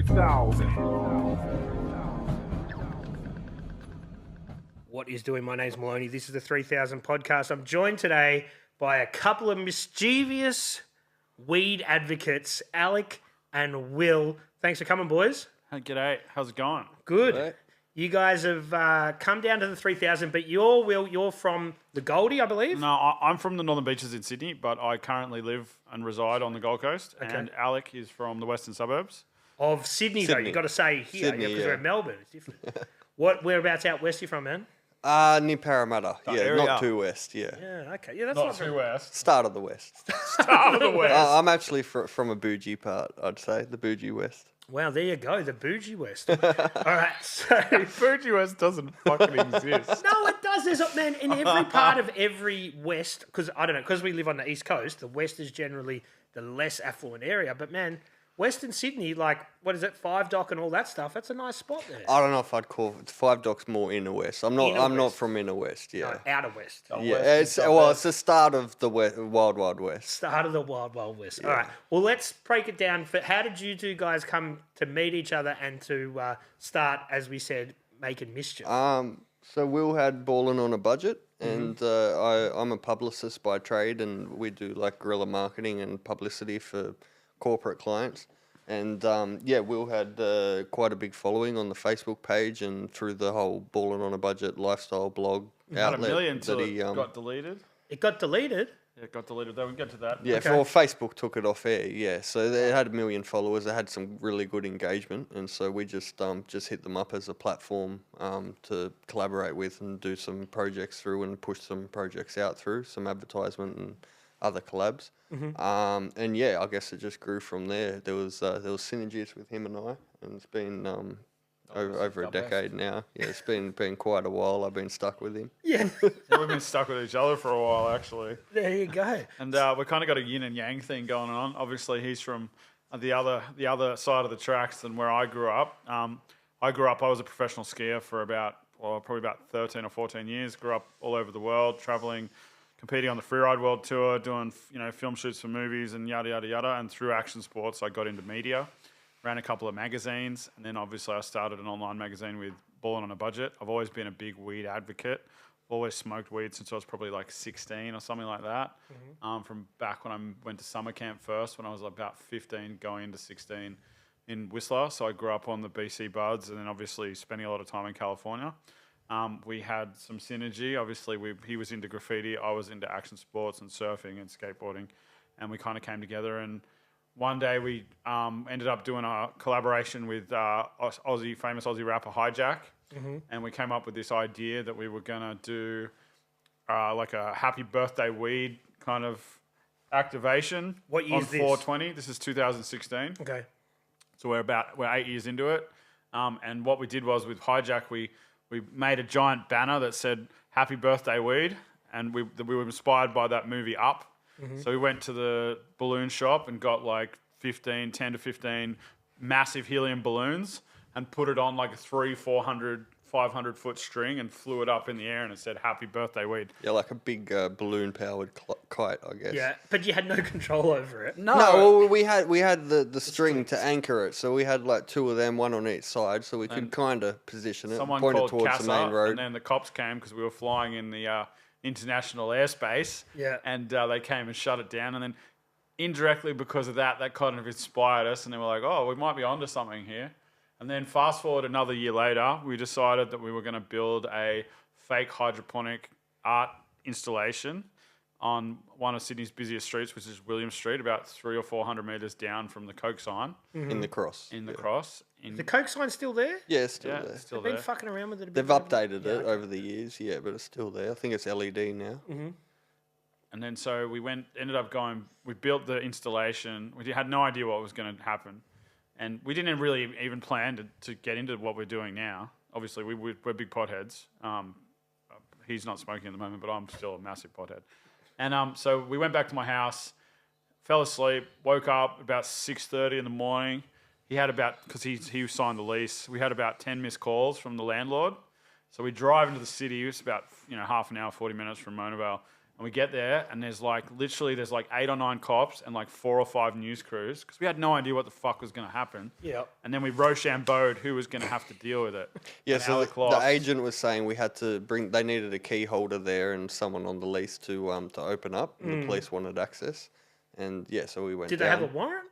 3000. What is doing? My name's Maloney. This is the 3000 podcast. I'm joined today by a couple of mischievous weed advocates, Alec and Will. Thanks for coming, boys. Hey, g'day. How's it going? Good. Right. You guys have come down to the 3000, but you're from the Goldie, I believe? No, I'm from the Northern Beaches in Sydney, but I currently live and reside on the Gold Coast. Okay. And Alec is from the western suburbs. Of Sydney, though. Sydney. You've got to say here, Sydney, because yeah. we're in Melbourne. It's different. Whereabouts out west you from, man? Near Parramatta. Yeah, area. not too west, yeah. Yeah, okay. Yeah, that's Not not too very... west. Start of the west. Start of the west. I'm actually from a bougie part, I'd say, the bougie west. Wow, there you go, the bougie west. All right, so... Bougie West doesn't fucking exist. No, it does. There's a, man, in every part of every west, because I don't know, because we live on the east coast, the west is generally the less affluent area. But man, Western Sydney, like, what is it, Five Dock and all that stuff, that's a nice spot there. I don't know if I'd call it Five Docks more inner west. I'm not West. from inner west, yeah. No, outer west. Yeah, West it's the start of the wild, wild west. Start of the wild, wild west. All right, well, let's break it down. How did you two guys come to meet each other and to start, as we said, making mischief? So Will had balling on a budget, and I'm a publicist by trade, and we do like guerrilla marketing and publicity for corporate clients. And Will had quite a big following on the Facebook page and through the whole balling on a budget lifestyle blog Had outlet. a million till that he, it got deleted. It got deleted. Yeah, it got deleted. Though we can get to that. Yeah, Okay. for Facebook took it off air. Yeah, so they had 1 million followers. They had some really good engagement, and so we just hit them up as a platform to collaborate with and do some projects through and push some projects out through some advertisement and other collabs. And yeah, I guess it just grew from there. There was synergies with him and I, and it's been over a decade now. Yeah, it's been quite a while. I've been stuck with him. Yeah, Yeah, we've been stuck with each other for a while, actually. there you go. And we kind of got a yin and yang thing going on. Obviously, he's from the other side of the tracks than where I grew up. I was a professional skier for probably about 13 or 14 years. Grew up all over the world, traveling, competing on the Freeride World Tour, doing film shoots for movies and yada yada yada. And through action sports, I got into media, ran a couple of magazines, and then obviously I started an online magazine with Ballin' on a Budget. I've always been a big weed advocate. Always smoked weed since I was probably like 16 or something like that. From back when I went to summer camp first, when I was about 15, going into 16 in Whistler. So I grew up on the BC buds, and then obviously spending a lot of time in California. We had some synergy. Obviously, he was into graffiti. I was into action sports and surfing and skateboarding. And we kind of came together. And one day we ended up doing a collaboration with famous Aussie rapper Hijack. And we came up with this idea that we were going to do like a happy birthday weed kind of activation. What year on is this? 420. This is 2016. Okay. So we're 8 years into it. And what we did was with Hijack, we made a giant banner that said "Happy Birthday Weed," and we were inspired by that movie Up. So we went to the balloon shop and got like 10 to 15 massive helium balloons and put it on like a 400, 500 foot string and flew it up in the air, and it said "Happy Birthday Weed." Yeah, like a big balloon-powered kite, I guess. Yeah, but you had no control over it. No, well, we had the string to anchor it, so we had like two of them, one on each side, so we could kind of position it, Someone point it called towards CASA, the main road. and then the cops came because we were flying in the international airspace. Yeah. And they came and shut it down, and then indirectly because of that kind of inspired us, and they were like, "Oh, we might be onto something here." And then fast forward another year later, we decided that we were going to build a fake hydroponic art installation on one of Sydney's busiest streets, which is William Street, about 300 or 400 metres down from the Coke sign. In the cross. Cross. The Coke sign's still there? Yeah, it's still Yeah, there. it's still They've been there. fucking around with it a bit. They've updated it okay. over the years, yeah, but it's still there. I think it's LED now. And then so we we built the installation. We had no idea what was going to happen. And we didn't really even plan to get into what we're doing now. Obviously, we're big potheads. He's not smoking at the moment, but I'm still a massive pothead. And so we went back to my house, fell asleep, woke up about 6:30 in the morning. He had because he signed the lease, we had about 10 missed calls from the landlord. So we drive into the city. It's about half an hour, 40 minutes from Mona Vale. And we get there, and there's like 8 or 9 cops and like 4 or 5 news crews because we had no idea what the fuck was going to happen. Yeah. And then we Rochambeaued who was going to have to deal with it. Yeah, And so Alec the lost. agent was saying we had to they needed a key holder there and someone on the lease to open up. And the police wanted access. And yeah, so we went Did down. they have a warrant?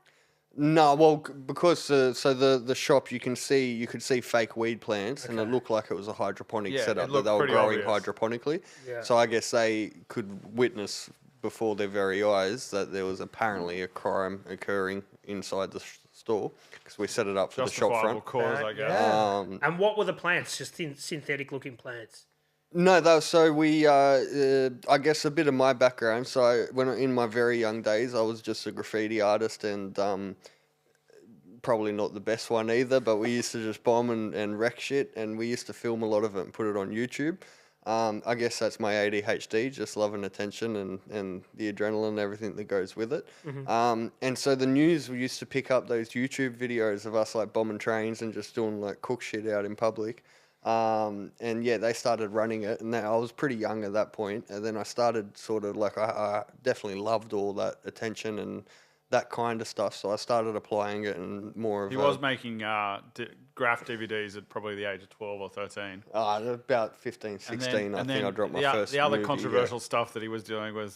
No, well, because so the shop you could see fake weed plants, and it looked like it was a hydroponic Yeah, setup it that looked they were pretty growing obvious. hydroponically. Yeah. So I guess they could witness before their very eyes that there was apparently a crime occurring inside the store because we set it up for the shop Justifiable front. cause, I guess. Yeah. And what were the plants? Just synthetic-looking plants. No, so we, I guess a bit of my background. So when in my very young days, I was just a graffiti artist and probably not the best one either, but we used to just bomb and wreck shit, and we used to film a lot of it and put it on YouTube. I guess that's my ADHD, just loving attention and the adrenaline and everything that goes with it. And so the news used to pick up those YouTube videos of us like bombing trains and just doing like cook shit out in public. And yeah, they started running it, and I was pretty young at that point. And then I started sort of like, I definitely loved all that attention and that kind of stuff. So I started applying it and more of He was making graph DVDs at probably the age of 12 or 13. about 15, 16, I think I dropped my first The other movie, controversial stuff that he was doing was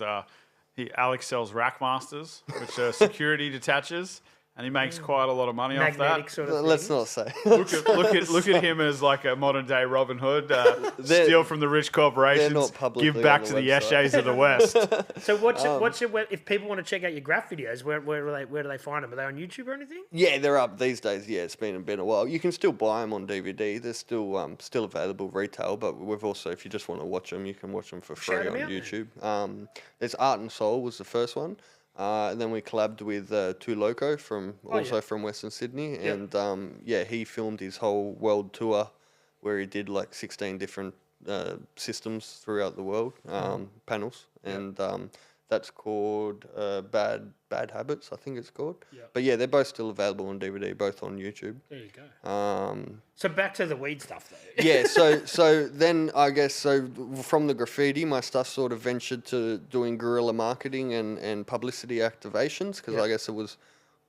Alec sells Rackmasters, which are security detaches, and he makes quite a lot of money off Magnetic that. sort of Let's thing. not say. Look at him as like a modern day Robin Hood, steal from the rich corporations, not publicly give back on to the the website. Yeshes of the West. So what's your if people want to check out your graph videos, where do they find them? Are they on YouTube or anything? Yeah, they're up these days. Yeah, it's been a while. You can still buy them on DVD. They're still available retail, but we've also, if you just want to watch them, you can watch them for free Shout 'em on out, man. YouTube. There's Art and Soul was the first one. And then we collabed with Two Loco from Western Sydney, and he filmed his whole world tour where he did like 16 different systems throughout the world, panels, and that's called Bad Habits, I think it's called. Yep. But yeah, they're both still available on DVD, both on YouTube. There you go. So back to the weed stuff, though. Yeah, so then I guess from the graffiti, my stuff sort of ventured to doing guerrilla marketing and publicity activations because I guess it was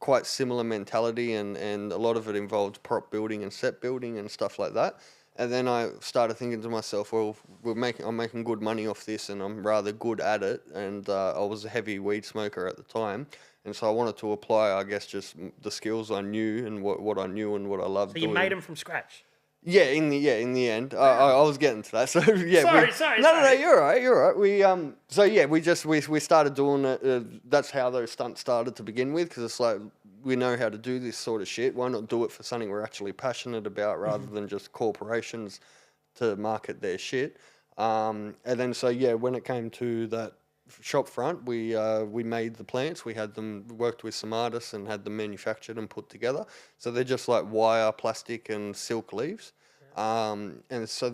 quite similar mentality and a lot of it involved prop building and set building and stuff like that. And then I started thinking to myself, well, I'm making good money off this and I'm rather good at it. And I was a heavy weed smoker at the time. And so I wanted to apply, I guess, just the skills I knew and what I knew and what I loved So doing. you made them from scratch. Yeah, in the end, I was getting to that. So yeah, Sorry. No, you're right. We started doing it. That's how those stunts started to begin with, because it's like we know how to do this sort of shit. Why not do it for something we're actually passionate about, rather than just corporations to market their shit? And then when it came to that shop front, we made the plants. We had them worked with some artists and had them manufactured and put together. So they're just like wire, plastic, and silk leaves. And so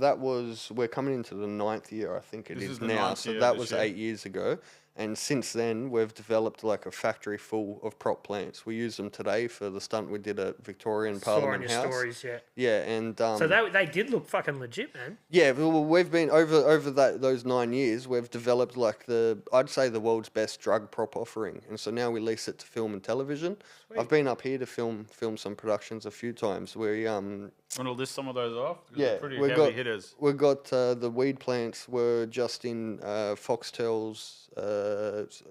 we're coming into the 9th year, I think it is the now. 9th So year that this was year. 8 years ago. And since then, we've developed like a factory full of prop plants. We use them today for the stunt we did at Victorian Saw on Parliament your House. stories, yeah. Yeah, and So they did look fucking legit, man. yeah, well, we've been over those 9 years. We've developed like I'd say the world's best drug prop offering, and so now we lease it to film and television. Sweet. I've been up here to film some productions a few times. We Want to list some of those off? 'Cause yeah, they're pretty we've heavy got hitters. we got the weed plants were just in Foxtel's.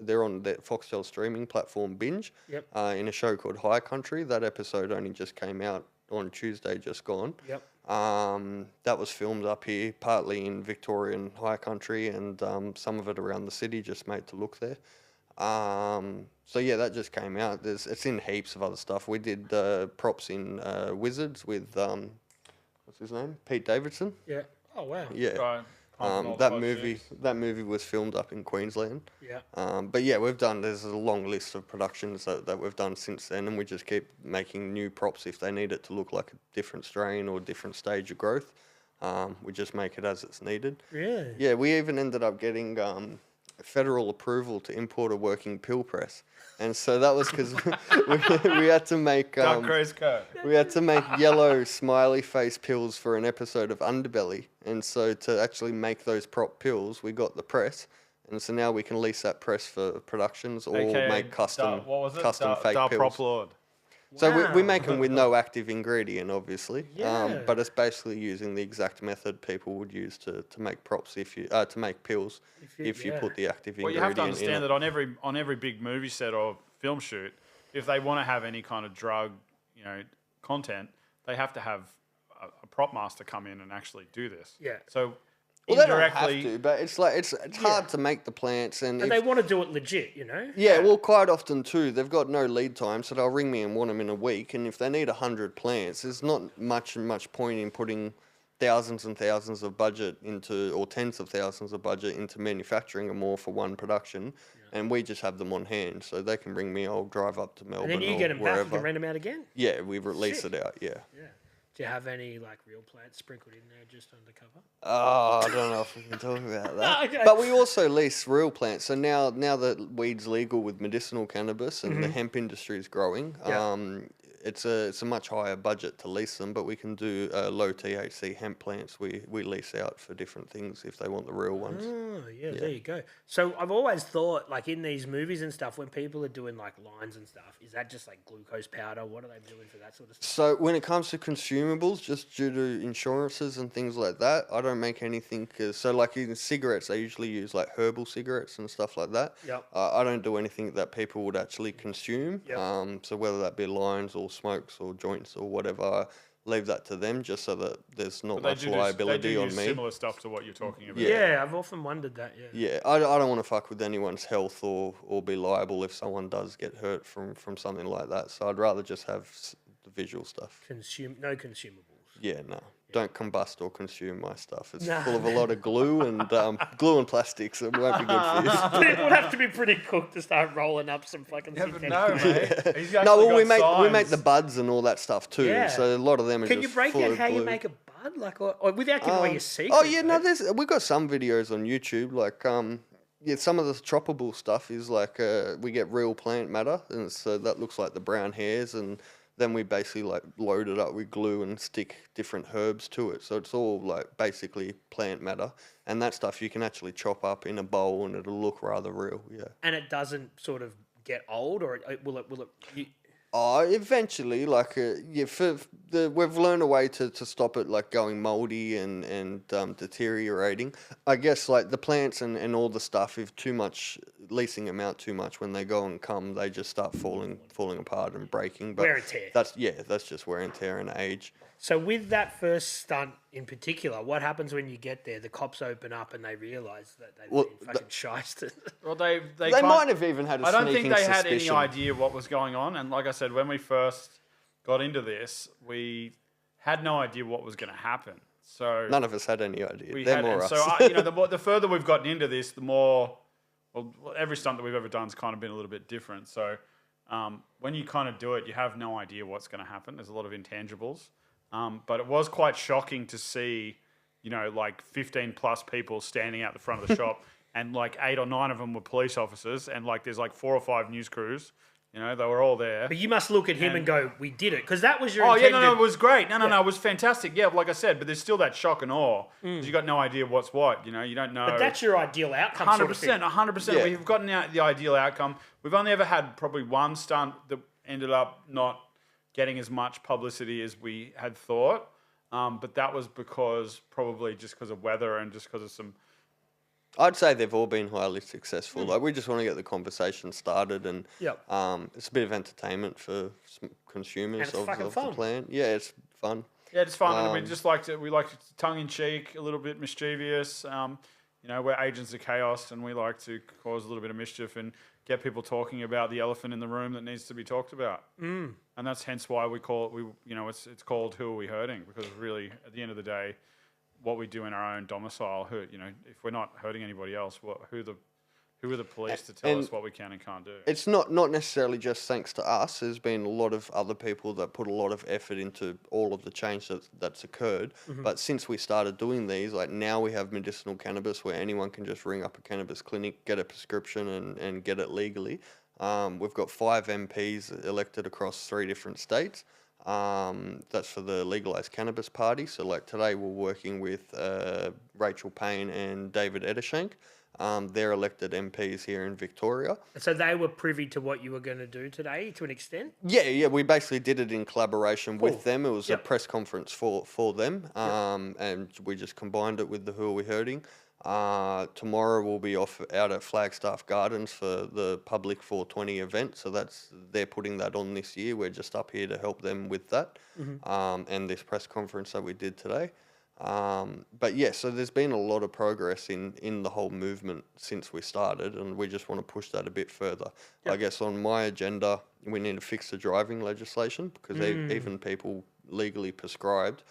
They're on the Foxtel streaming platform Binge. Yep. In a show called High Country. That episode only just came out on Tuesday, just gone. Yep. That was filmed up here, partly in Victorian High Country, and some of it around the city, just made to look there. So yeah, that just came out. It's in heaps of other stuff. We did props in Wizards with what's his name, Pete Davidson. Yeah. Oh wow. Yeah. Right. That movie was filmed up in Queensland. Yeah. But yeah, there's a long list of productions that we've done since then, and we just keep making new props if they need it to look like a different strain or different stage of growth. We just make it as it's needed. Really? Yeah, we even ended up getting federal approval to import a working pill press, and so that was because we had to make Craze Co. we had to make yellow smiley face pills for an episode of Underbelly, and so to actually make those prop pills, we got the press, And so now we can lease that press for productions or AKA make custom what was it? custom fake Dar pills. Prop Lord. So we Wow. make them with no active ingredient, obviously. Yeah. But it's basically using the exact method people would use to make props if you to make pills if you yeah. put the active Well, you ingredient have to in understand it. that on every big movie set or film shoot, if they want to have any kind of drug, content, they have to have a prop master come in and actually do this. Yeah. So Well, they don't indirectly, have to, but it's like it's hard to make the plants, and And if, they want to do it legit, yeah, well, quite often too, they've got no lead time, so they'll ring me and want them in a week. And if they need 100 plants, there's not much point in putting thousands and thousands of budget into, or tens of thousands of budget into manufacturing them all for one production. And we just have them on hand, so they can ring me. I'll drive up to Melbourne And then you or get them back, wherever. you can rent them out again. Yeah, we release Sick. it out. Yeah. Yeah. Do you have any real plants sprinkled in there just undercover? Oh, I don't know if we can talk about that. Okay. But we also lease real plants. So now that weed's legal with medicinal cannabis and the hemp industry is growing, it's a much higher budget to lease them. But we can do low THC hemp plants. We lease out for different things if they want the real ones. Oh, yeah, there you go. So I've always thought, in these movies and stuff, when people are doing lines and stuff, is that just glucose powder? What are they doing for that sort of stuff? So when it comes to consumables, just due to insurances and things like that, I don't make anything. In cigarettes, I usually use herbal cigarettes and stuff like that. Yep. I don't do anything that people would actually consume. Yep. So whether that be lines or smokes or joints or whatever, I leave that to them just so that there's not much liability on me. Similar stuff to what you're talking about. Yeah, I've often wondered that, Yeah, I don't want to fuck with anyone's health or be liable if someone does get hurt from something like that. So I'd rather just have the visual stuff. No consumables. Yeah, no. Don't combust or consume my stuff. It's Nah. full of a lot of glue and plastics. It won't be good for you. People would have to be pretty cooked to start rolling up some fucking synthetic plants. mate. He's No, well, we got make the signs. buds and all that stuff too. Yeah. So a lot of them are Can just you break full down of how you glue. make a bud? Or without giving away your secrets? Oh yeah, no, mate? we've got some videos on YouTube. Some of the troppable stuff is we get real plant matter, and so that looks like the brown hairs, and then we basically load it up with glue and stick different herbs to it. So it's all basically plant matter, and that stuff you can actually chop up in a bowl, and it'll look rather real. Yeah. And it doesn't sort of get old, or will it? Oh, eventually, we've learned a way to stop it going mouldy and deteriorating. I guess the plants and all the stuff, if leasing them out too much, when they go and come, they just start falling apart and breaking. But Wear and tear. That's just wear and tear and age. So with that first stunt in particular, what happens when you get there? The cops open up and they realise that they've been fucking shysted. Well, they might have even had a I don't think sneaking they had any suspicion. idea what was going on. And like I said, when we first got into this, we had no idea what was going to happen. So None of us had any idea. we Them had, or and us. so the further we've gotten into this, the more. Well, every stunt that we've ever done has kind of been a little bit different. So when you kind of do it, you have no idea what's going to happen. There's a lot of intangibles. But it was quite shocking to see, 15 plus people standing out the front of the shop, and 8 or 9 of them were police officers, and there's 4 or 5 news crews. They were all there. But you must look at him and go, "We did it," because that was your. Oh yeah, intended... no, it was great. No, it was fantastic. Yeah, like I said, but there's still that shock and awe because you got no idea what's what. You don't know. But that's your ideal outcome. 100%, 100%. Yeah. We've gotten out the ideal outcome. We've only ever had probably one stunt that ended up not getting as much publicity as we had thought. But that was probably just because of weather and just because of some. I'd say they've all been highly successful. We just want to get the conversation started, and it's a bit of entertainment for consumers it's of fucking the fun. plant. Yeah, it's fun. Yeah, it's fun, and we just like it tongue in cheek, a little bit mischievous. We're agents of chaos, and we like to cause a little bit of mischief and get people talking about the elephant in the room that needs to be talked about. And that's hence why we call it. It's called Who Are We Hurting? Because really, at the end of the day, what we do in our own domicile, if we're not hurting anybody else, who are the police to tell us what we can and can't do? It's not necessarily just thanks to us. There's been a lot of other people that put a lot of effort into all of the change that's occurred. But since we started doing these, now we have medicinal cannabis where anyone can just ring up a cannabis clinic, get a prescription and get it legally. We've got 5 MPs elected across 3 different states. That's for the legalized cannabis party. So today we're working with Rachel Payne and David Edershank. They're elected MPs here in Victoria. So they were privy to what you were going to do today to an extent? Yeah, we basically did it in collaboration with Cool. them. It was a Yep. press conference for them, and we just combined it with the Who Are We Hurting. Tomorrow we'll be out at Flagstaff Gardens for the public 420 event. So they're putting that on this year. We're just up here to help them with that, and this press conference that we did today. But yeah, so there's been a lot of progress in the whole movement since we started, and we just want to push that a bit further. I guess on my agenda, we need to fix the driving legislation because even people legally prescribed,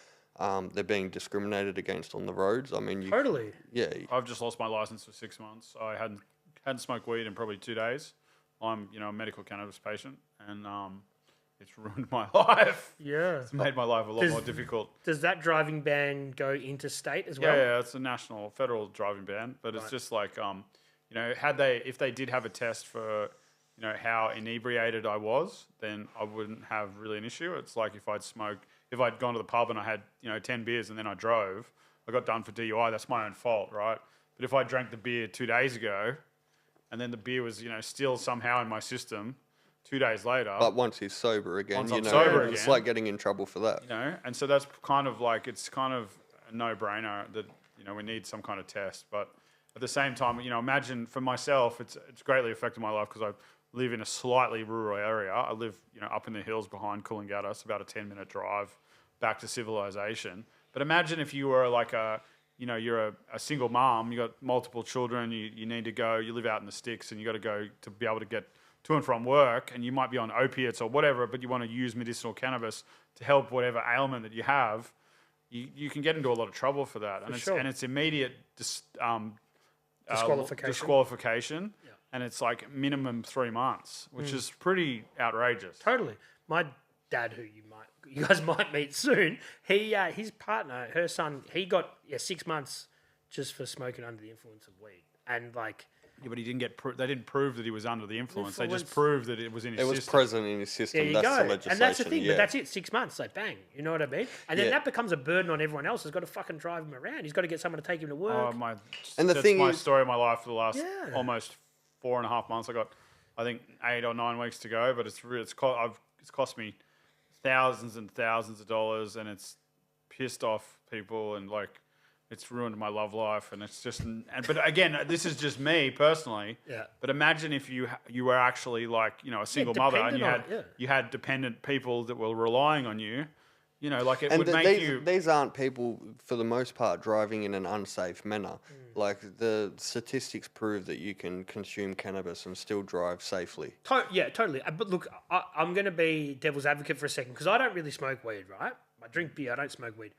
they're being discriminated against on the roads. I mean, Totally. yeah, I've just lost my license for 6 months. I hadn't smoked weed in probably 2 days. I'm a medical cannabis patient, and it's ruined my life. Yeah. It's made my life a lot more difficult. Does that driving ban go interstate as well? Yeah, it's a national, federal driving ban, but it's just like, if they did have a test for, how inebriated I was, then I wouldn't have really an issue. It's like if I'd gone to the pub and I had, 10 beers and then I drove, I got done for DUI, that's my own fault, right? But if I drank the beer 2 days ago and then the beer was, still somehow in my system 2 days later. but once he's sober again, Once I'm sober it's again, like getting in trouble for that. And so that's kind of like, it's kind of a no-brainer that, we need some kind of test. But at the same time, imagine for myself, it's greatly affected my life because I live in a slightly rural area. I live, up in the hills behind Coolangatta. It's about a 10-minute drive back to civilization. But imagine if you were like you're a single mom, you got multiple children, you need to go, you live out in the sticks and you got to go to be able to get to and from work, and you might be on opiates or whatever, but you want to use medicinal cannabis to help whatever ailment that you have, you can get into a lot of trouble for that. And it's immediate disqualification. Yeah. And it's like minimum 3 months, which is pretty outrageous. Totally. My dad, who you guys might meet soon, his partner, her son, he got 6 months just for smoking under the influence of weed, and like. Yeah, but he didn't they didn't prove that he was under the influence. They just proved that it was in his system. It was present in his system. There you that's go. the legislation. And that's the thing, yeah. but that's it, 6 months, so bang, you know what I mean? And then that becomes a burden on everyone else who's got to fucking drive him around. He's got to get someone to take him to work. That's my story of my life for the last almost 4.5 months. I got, I think, 8 or 9 weeks to go, but it's cost me thousands and thousands of dollars, and it's pissed off people, and like, it's ruined my love life, and it's just. But again, this is just me personally. Yeah. But imagine if you were actually like a single mother, and you had dependent people that were relying on you. Like it would make you. These aren't people, for the most part, driving in an unsafe manner. Like the statistics prove that you can consume cannabis and still drive safely. Yeah, totally. But look, I'm going to be devil's advocate for a second because I don't really smoke weed, right? I drink beer, I don't smoke weed.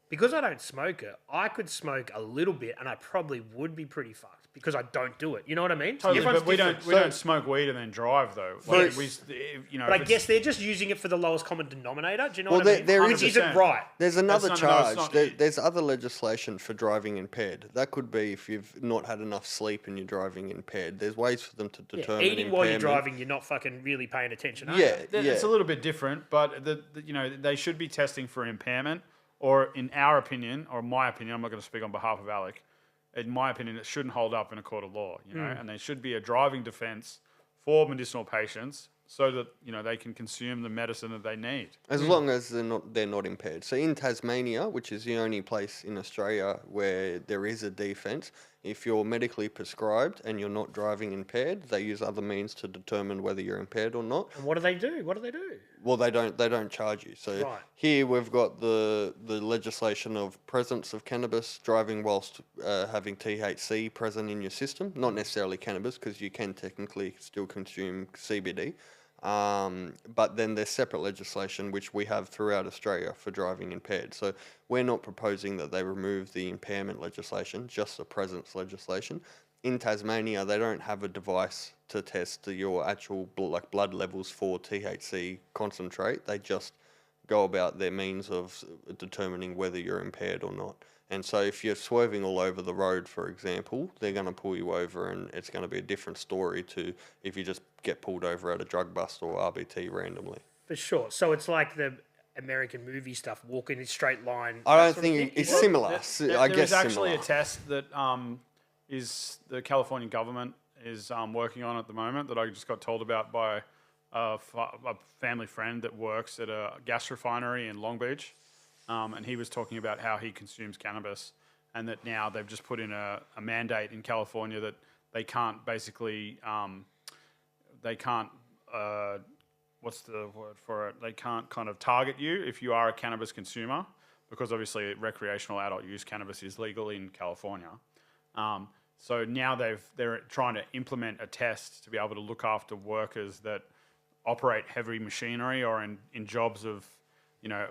Because I don't smoke it, I could smoke a little bit and I probably would be pretty fucked because I don't do it. You know what I mean? Totally, but we don't smoke weed and then drive though. Like, but I guess they're just using it for the lowest common denominator. Do you know what I mean? There Which isn't right. There's another charge. There's other legislation for driving impaired. That could be if you've not had enough sleep and you're driving impaired. There's ways for them to determine eating impairment. while you're driving, you're not fucking really paying attention, are you? It's a little bit different, but they should be testing for impairment. Or in our opinion, or my opinion, I'm not going to speak on behalf of Alec. In my opinion, it shouldn't hold up in a court of law, and there should be a driving defence for medicinal patients so that they can consume the medicine that they need. As long as they're not impaired. So in Tasmania, which is the only place in Australia where there is a defence, if you're medically prescribed and you're not driving impaired, they use other means to determine whether you're impaired or not. And what do they do? Well, they don't charge you. So here we've got the legislation of presence of cannabis, driving whilst having THC present in your system. Not necessarily cannabis, because you can technically still consume CBD. But then there's separate legislation which we have throughout Australia for driving impaired. So we're not proposing that they remove the impairment legislation, just the presence legislation. In Tasmania, they don't have a device to test your actual blood levels for THC concentrate. They just go about their means of determining whether you're impaired or not. And so if you're swerving all over the road, for example, they're going to pull you over, and it's going to be a different story to if you just get pulled over at a drug bust or RBT randomly. For sure. So it's like the American movie stuff, walk in a straight line. I don't think it's similar. I guess there's actually similar. a test that is the California government is working on at the moment that I just got told about by a family friend that works at a gas refinery in Long Beach. And he was talking about how he consumes cannabis, and that now they've just put in a mandate in California that they can't basically, what's the word for it? They can't kind of target you if you are a cannabis consumer, because obviously recreational adult use cannabis is legal in California. So now they're trying to implement a test to be able to look after workers that operate heavy machinery or in jobs of,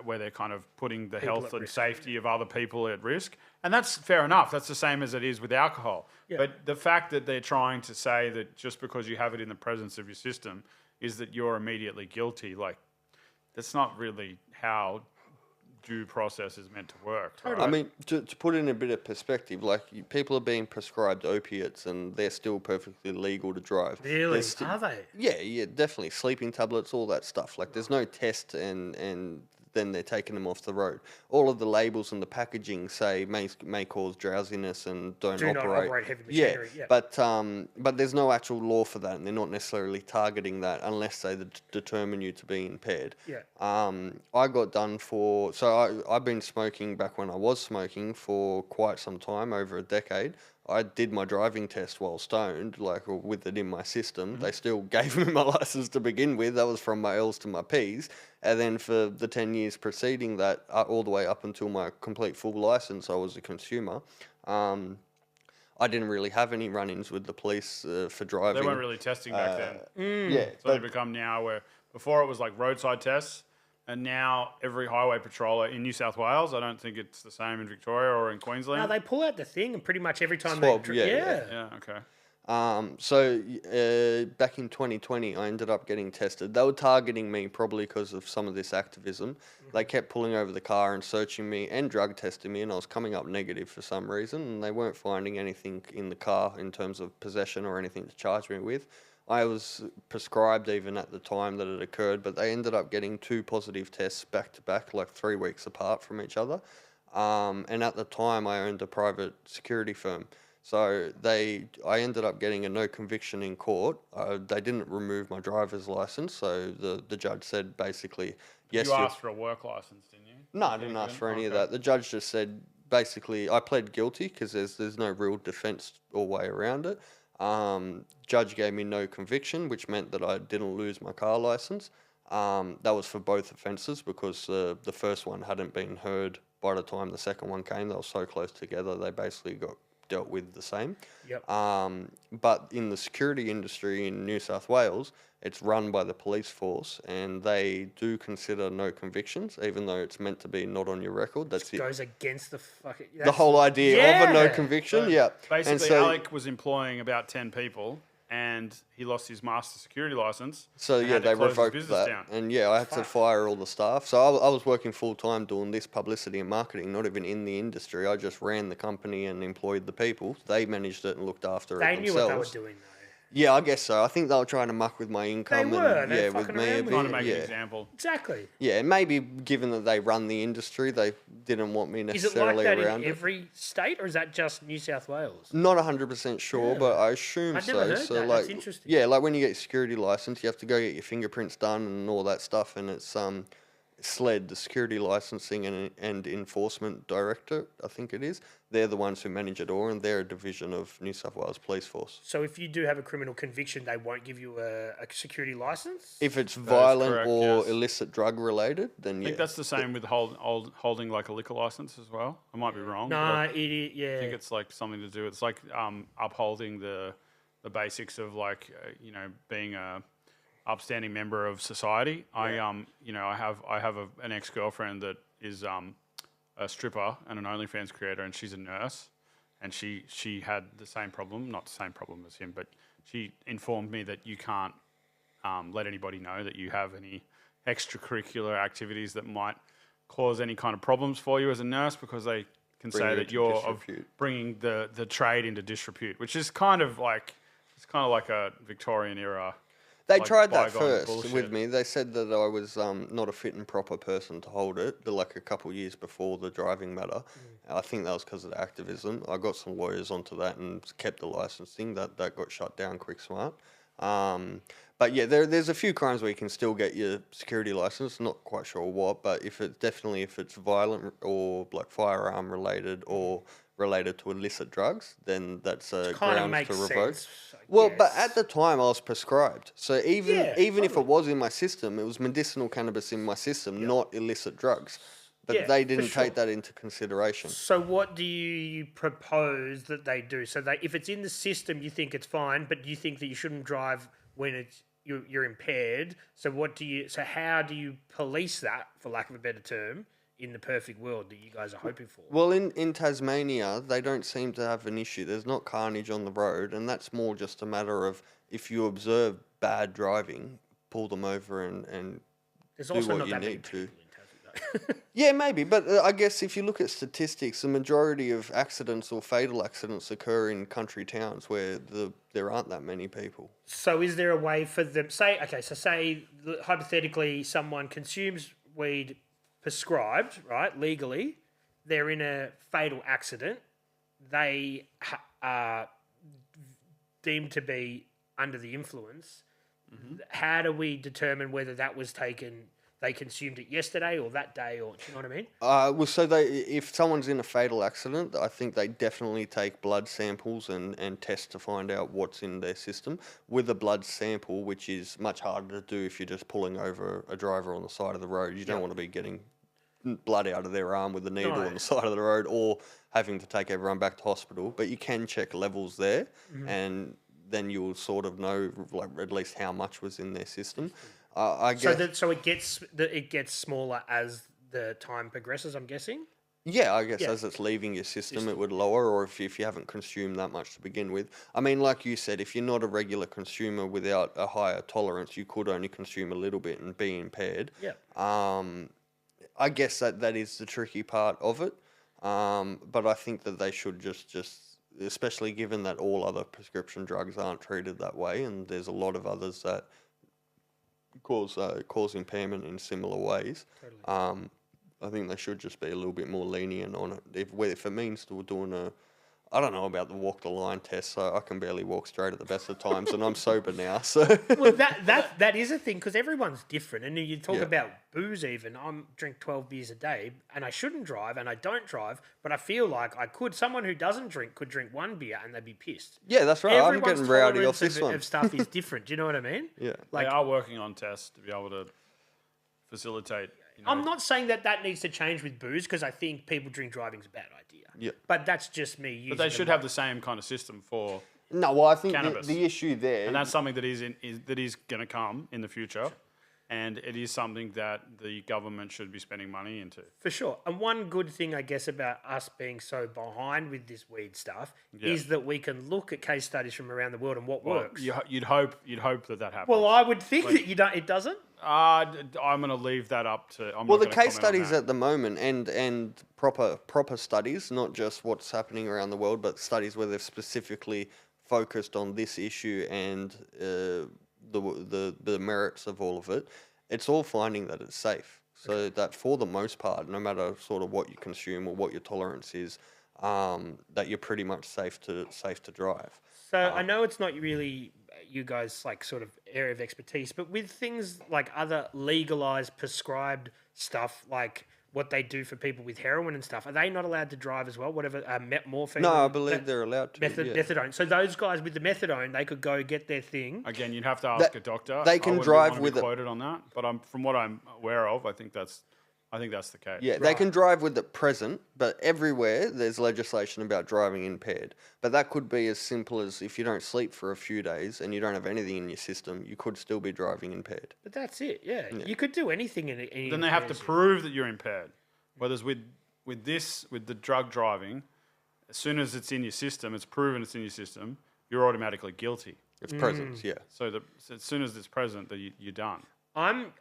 where they're kind of putting the health and safety of other people at risk. And that's fair enough. That's the same as it is with alcohol. Yeah. But the fact that they're trying to say that just because you have it in the presence of your system is that you're immediately guilty, like, that's not really how due process is meant to work. Right? I mean, to put it in a bit of perspective, like, people are being prescribed opiates and they're still perfectly legal to drive. Really? Are they? Yeah, definitely. Sleeping tablets, all that stuff. Like, there's no test and then they're taking them off the road. All of the labels and the packaging say may cause drowsiness and do not operate heavy machinery. Yeah. But there's no actual law for that, and they're not necessarily targeting that unless they determine you to be impaired. Yeah. I got done for... So I've been smoking back when I was smoking for quite some time, over a decade. I did my driving test while stoned, like, or with it in my system. Mm-hmm. They still gave me my license to begin with. That was from my L's to my P's. And then for the 10 years preceding that, all the way up until my complete full license, I was a consumer. I didn't really have any run-ins with the police for driving. They weren't really testing back then. Yeah. So they've become now where before it was like roadside tests, and now every highway patroller in New South Wales, I don't think it's the same in Victoria or in Queensland. No, they pull out the thing and pretty much every time Yeah, okay. So back in 2020, I ended up getting tested. They were targeting me probably because of some of this activism. Mm-hmm. They kept pulling over the car and searching me and drug testing me, and I was coming up negative for some reason, and they weren't finding anything in the car in terms of possession or anything to charge me with. I was prescribed even at the time that it occurred, but they ended up getting 2 positive tests back to back, like 3 weeks apart from each other. And at the time, I owned a private security firm. So I ended up getting a no conviction in court. They didn't remove my driver's license, so the judge said basically, yes. You asked for a work license, didn't you? No, I didn't ask for any of that. The judge just said basically I pled guilty because there's no real defence or way around it. Judge gave me no conviction, which meant that I didn't lose my car license. That was for both offences because the first one hadn't been heard by the time the second one came. They were so close together, they basically got dealt with the same. Yep. But in the security industry in New South Wales, it's run by the police force, and they do consider no convictions, even though it's meant to be not on your record. That's it. Goes against the fucking... The whole idea of a no conviction, Basically, so, Alec was employing about 10 people, and he lost his master security license. So they revoked that, down. And I had to fire all the staff. So I was working full time doing this publicity and marketing, not even in the industry. I just ran the company and employed the people. They managed it and looked after it themselves. They knew what they were doing, though. Yeah, I guess so. I think they were trying to muck with my income. They were. With me a bit. Trying to make an example. Exactly. Yeah, and maybe given that they run the industry, they didn't want me necessarily around it. Is it like that in every state, or is that just New South Wales? Not 100% sure, but I assume I've never heard that. Like, that's interesting. Yeah, like when you get your security license, you have to go get your fingerprints done and all that stuff, and it's SLED, the Security Licensing and Enforcement Director, I think it is. They're the ones who manage it all, and they're a division of New South Wales Police Force. So if you do have a criminal conviction, they won't give you a security license? If it's violent or illicit drug related, then I think that's the same with holding like a liquor license as well. I might be wrong. No, I think it's like something to do. It's like upholding the basics of like being a upstanding member of society. Yeah. I have an ex-girlfriend that is a stripper and an OnlyFans creator, and she's a nurse, and she had the same problem, not the same problem as him, but she informed me that you can't let anybody know that you have any extracurricular activities that might cause any kind of problems for you as a nurse, because they can say that you're bringing the trade into disrepute, which is kind of like a Victorian era They like, tried that bygone first bullshit. with me. They said that I was not a fit and proper person to hold it, like a couple of years before the driving matter. I think that was because of the activism. I got some lawyers onto that and kept the licensing. That got shut down quick smart. But yeah, there's a few crimes where you can still get your security license. Not quite sure what, but if it's violent or like firearm related or related to illicit drugs, then that's a Kind of grounds makes to revoke. sense. I Well, but guess. at the time I was prescribed. So even Yeah, if it totally. was in my system, it was medicinal cannabis in my system, not illicit drugs. But Yeah, they for didn't sure. take that into consideration. So what do you propose that they do? So if it's in the system, you think it's fine, but you think that you shouldn't drive when you're impaired. So how do you police that, for lack of a better term, in the perfect world that you guys are hoping for? Well, in Tasmania, they don't seem to have an issue. There's not carnage on the road, and that's more just a matter of if you observe bad driving, pull them over and There's do also what not you that many need to. people in Tassie, though. Yeah, maybe, but I guess if you look at statistics, the majority of accidents or fatal accidents occur in country towns where there aren't that many people. So is there a way for them, say hypothetically someone consumes weed prescribed, right, legally, they're in a fatal accident, they are deemed to be under the influence. How do we determine whether that was taken, they consumed it yesterday or that day, or do you know what I mean? Well, so if someone's in a fatal accident, I think they definitely take blood samples and test to find out what's in their system with a blood sample, which is much harder to do if you're just pulling over a driver on the side of the road. You don't want to be getting blood out of their arm with a needle on the side of the road or having to take everyone back to hospital. But you can check levels there, and then you'll sort of know, like, at least how much was in their system. I guess. So it gets smaller as the time progresses, I'm guessing. Yeah, I guess Yeah. as it's leaving your system, it would lower, or if you haven't consumed that much to begin with. I mean, like you said, if you're not a regular consumer without a higher tolerance, you could only consume a little bit and be impaired. Yeah. I guess that is the tricky part of it. But I think that they should just, especially given that all other prescription drugs aren't treated that way, and there's a lot of others that cause impairment in similar ways. Totally. I think they should just be a little bit more lenient on it. If it means still doing I don't know about the walk the line test, so I can barely walk straight at the best of times, and I'm sober now. So Well, that is a thing, because everyone's different, and you talk Yeah. about booze. Even I drink 12 beers a day, and I shouldn't drive, and I don't drive, but I feel like I could. Someone who doesn't drink could drink one beer and they'd be pissed. yeah, that's right. I'm Everyone's getting rowdy off tolerance this one. of stuff is different. Do you know what I mean? Yeah. Like, They are working on tests to be able to facilitate. I'm not saying that needs to change with booze, because I think people drink driving's a bad idea. Yeah. But that's just me. Using But they should have the same kind of system for, No, well, I think Cannabis. the issue there. and that's something that is going to come in the future, and it is something that the government should be spending money into. For sure. And one good thing, I guess, about us being so behind with this weed stuff is that we can look at case studies from around the world and what Well, works. you'd hope that happens. Well, I would think that it doesn't. I'm going to leave that up to. Well, the case studies at the moment and proper studies, not just what's happening around the world, but studies where they've specifically focused on this issue and the merits of all of it. It's all finding that it's safe. So that for the most part, no matter sort of what you consume or what your tolerance is, that you're pretty much safe to drive. So I know it's not really you guys like sort of area of expertise, but with things like other legalized prescribed stuff, like what they do for people with heroin and stuff, are they not allowed to drive as well? Whatever morphine. No, I believe they're allowed to. Yeah. Methadone. So those guys with the methadone, they could go get their thing. Again, you'd have to ask a doctor. they can I wouldn't drive want to with be it. quoted on that, but from what I'm aware of, I think that's the case. Yeah, they can drive with it present, but everywhere there's legislation about driving impaired. But that could be as simple as if you don't sleep for a few days and you don't have anything in your system, you could still be driving impaired. But that's it. Yeah, you could do anything in it. Then they have to prove that you're impaired. Whereas with the drug driving, as soon as it's in your system, it's proven it's in your system, you're automatically guilty. It's presence, yeah. So as soon as it's present, that you're done. I'm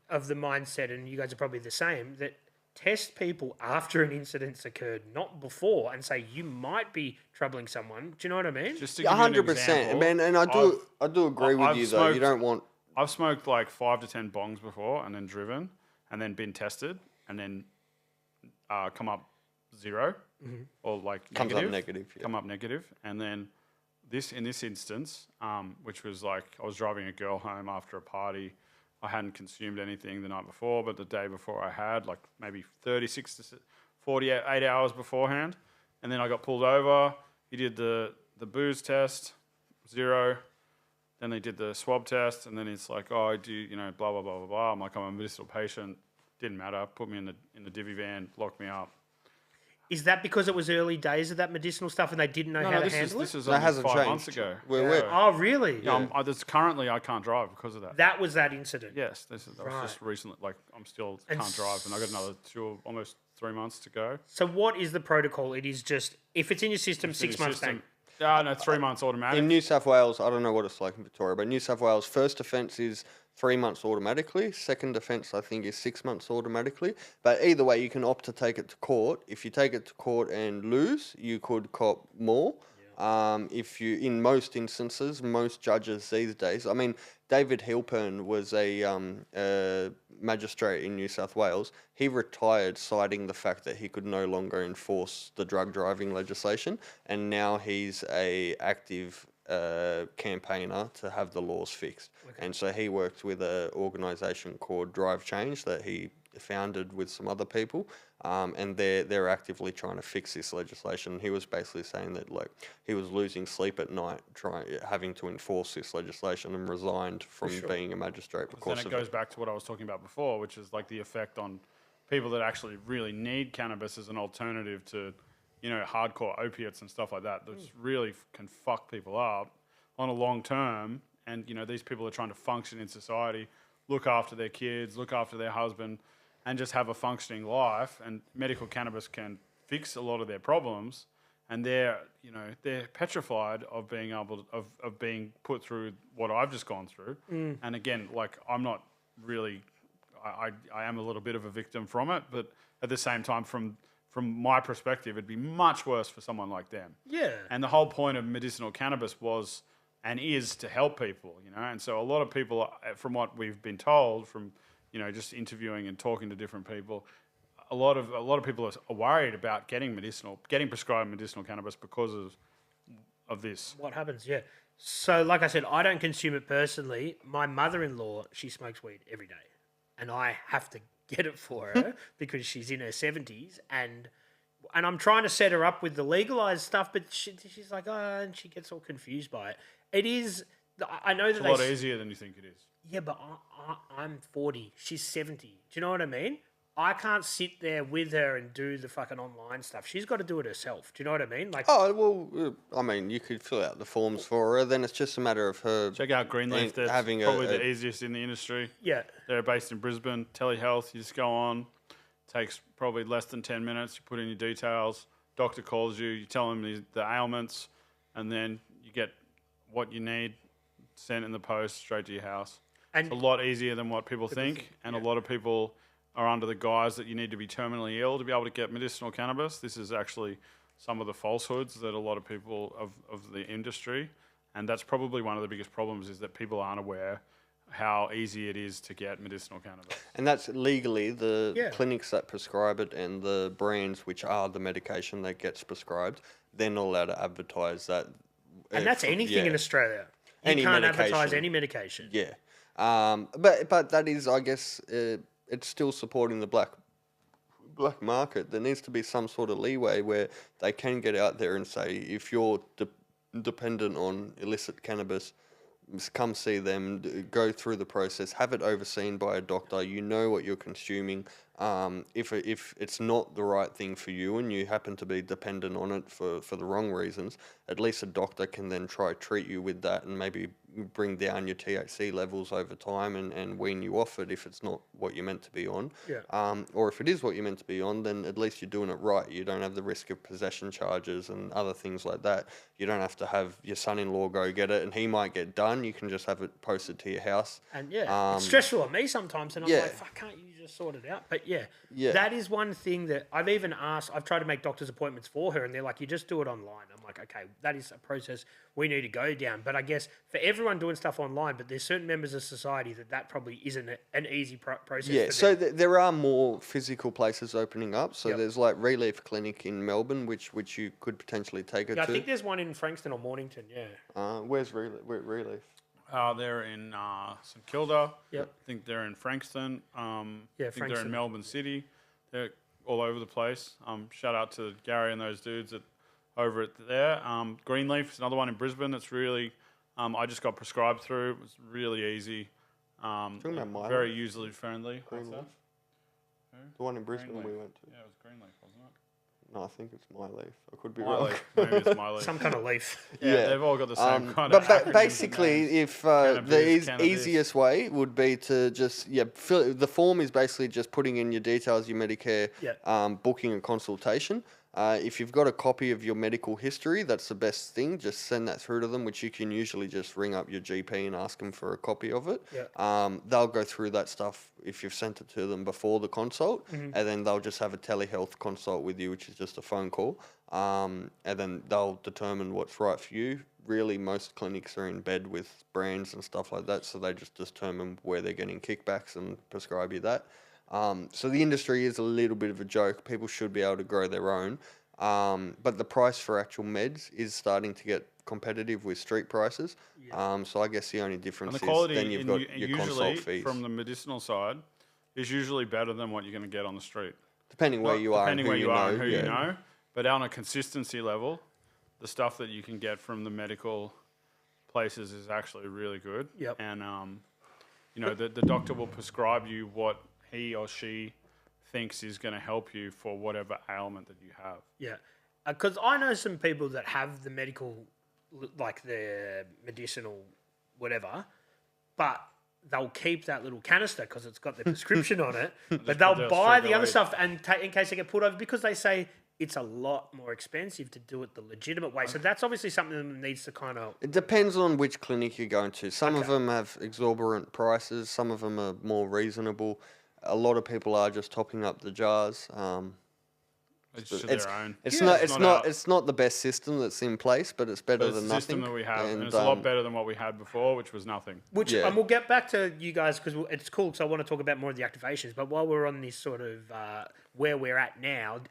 of the mindset, and you guys are probably the same, that test people after an incident's occurred, not before, and say you might be troubling someone. Do you know what I mean? Just to give you an 100%, example, man. And I do agree with I've you though. You smoked- don't want. I've smoked like 5 to 10 bongs before, and then driven, and then been tested, and then come up 0 or like Comes up negative, yeah. Come up negative, and then in this instance, which was like I was driving a girl home after a party. I hadn't consumed anything the night before, but the day before I had, like maybe 36 to 48 hours beforehand, and then I got pulled over. He did the booze test, 0. Then they did the swab test, and then it's like, oh, blah, blah, blah, blah, blah. I'm like, I'm a medicinal patient. Didn't matter. Put me in the divvy van, locked me up. Is that because it was early days of that medicinal stuff and they didn't know how to handle it? This is That only hasn't 5 changed. months ago. Oh, really? Yeah, currently I can't drive because of that. That was that incident. Yes, that was just recently. Like I'm still can't drive, and I got another almost 3 months to go. So what is the protocol? It is just, if it's in your system, 6 months bang. No, 3 months automatic. In New South Wales, I don't know what it's like in Victoria, but New South Wales, first offence is 3 months automatically. Second offence, I think, is 6 months automatically. But either way, you can opt to take it to court. If you take it to court and lose, you could cop more. If you, in most instances, most judges these days, I mean, David Hilpern was a magistrate in New South Wales. He retired citing the fact that he could no longer enforce the drug driving legislation, and now he's a active campaigner to have the laws fixed. Okay. And so he works with an organisation called Drive Change that he founded with some other people, and they're actively trying to fix this legislation. He was basically saying that like he was losing sleep at night having to enforce this legislation, and resigned from being a magistrate because then it goes back to what I was talking about before, which is like the effect on people that actually really need cannabis as an alternative to, hardcore opiates and stuff like that. That really can fuck people up on a long term. And these people are trying to function in society, look after their kids, look after their husband, and just have a functioning life. And medical cannabis can fix a lot of their problems, and they're petrified of being able of being put through what I've just gone through. And again, like I'm not really, I am a little bit of a victim from it, but at the same time, from my perspective, it'd be much worse for someone like them. Yeah. And the whole point of medicinal cannabis was and is to help people, And so a lot of people, from what we've been told, from just interviewing and talking to different people, a lot of people are worried about getting prescribed medicinal cannabis because of this. What happens? Yeah. So, like I said, I don't consume it personally. My mother-in-law, she smokes weed every day, and I have to get it for her because she's in her 70s, and I'm trying to set her up with the legalized stuff, but she's like, and she gets all confused by it. It is. I know that it's a lot easier than you think it is. Yeah, but I'm 40. She's 70. Do you know what I mean? I can't sit there with her and do the fucking online stuff. She's got to do it herself. Do you know what I mean? Like, you could fill out the forms for her. Then it's just a matter of her. Check out Greenleaf. That's having probably the easiest in the industry. Yeah. They're based in Brisbane. Telehealth. You just go on. Takes probably less than 10 minutes. You put in your details. Doctor calls you. You tell him the ailments, and then you get what you need sent in the post straight to your house. And it's a lot easier than what people think, and a lot of people are under the guise that you need to be terminally ill to be able to get medicinal cannabis. This is actually some of the falsehoods that a lot of people of the industry, and that's probably one of the biggest problems, is that people aren't aware how easy it is to get medicinal cannabis. And that's legally the clinics that prescribe it and the brands which are the medication that gets prescribed, they're not allowed to advertise that. And that's anything in Australia. You can't advertise any medication. Yeah. But that is, I guess, it's still supporting the black market. There needs to be some sort of leeway where they can get out there and say, if you're dependent on illicit cannabis, come see them, go through the process, have it overseen by a doctor. You know what you're consuming. If it's not the right thing for you and you happen to be dependent on it for the wrong reasons, at least a doctor can then try treat you with that and maybe bring down your THC levels over time and wean you off it if it's not what you're meant to be on. Yeah. Or if it is what you're meant to be on, then at least you're doing it right. You don't have the risk of possession charges and other things like that. You don't have to have your son-in-law go get it and he might get done. You can just have it posted to your house. And it's stressful on me sometimes, and I'm like, fuck, can't you just sort it out? But that is one thing that I've even asked. I've tried to make doctor's appointments for her, and they're like, you just do it online. I'm like, okay, that is a process we need to go down. But I guess for everyone doing stuff online, but there's certain members of society that probably isn't an easy process. Yeah, for so them. there are more physical places opening up. So Yep. there's like Relief Clinic in Melbourne, which you could potentially take her I to. think there's one in Frankston or Mornington. Yeah. Where's Relief? They're in St Kilda. Yep. I think they're in Frankston. I think they're Frankston. in Melbourne City. They're all over the place. Shout out to Gary and those dudes over at there. Greenleaf is another one in Brisbane. That's really, I just got prescribed through. It was really easy. Talking about Milo? Very user friendly. Greenleaf? The one in Brisbane we went to. Yeah, it was Greenleaf, wasn't it? No, I think it's My Leaf. I could be wrong. Maybe it's my leaf. Some kind of leaf. Yeah, they've all got the same kind of. But acronyms basically, and names. if Cannabis, the easiest way would be to just fill, the form is basically just putting in your details, your Medicare, booking a consultation. If you've got a copy of your medical history, that's the best thing. Just send that through to them, which you can usually just ring up your GP and ask them for a copy of it. Yeah. They'll go through that stuff if you've sent it to them before the consult, and then they'll just have a telehealth consult with you, which is just a phone call, and then they'll determine what's right for you. Really, most clinics are in bed with brands and stuff like that, so they just determine where they're getting kickbacks and prescribe you that. So the industry is a little bit of a joke. People should be able to grow their own. But the price for actual meds is starting to get competitive with street prices. So I guess the only difference And the quality is then you've got your consult fees. From the medicinal side is usually better than what you're going to get on the street. Depending where you are and who you know. You know. But on a consistency level, the stuff that you can get from the medical places is actually really good. Yep. And, the doctor will prescribe you what he or she thinks is going to help you for whatever ailment that you have. Yeah. Because I know some people that have the medical, like the medicinal whatever, but they'll keep that little canister because it's got their prescription on it, but they'll buy the other stuff and in case they get put over, because they say it's a lot more expensive to do it the legitimate way. So that's obviously something that needs to kind of... It depends on which clinic you're going to. Some of them have exorbitant prices. Some of them are more reasonable. A lot of people are just topping up the jars. It's not the best system that's in place, but it's better than nothing. It's the system that we have, and it's a lot better than what we had before, which was nothing. And we'll get back to you guys because it's cool. Because I want to talk about more of the activations. But while we're on this sort of where we're at now,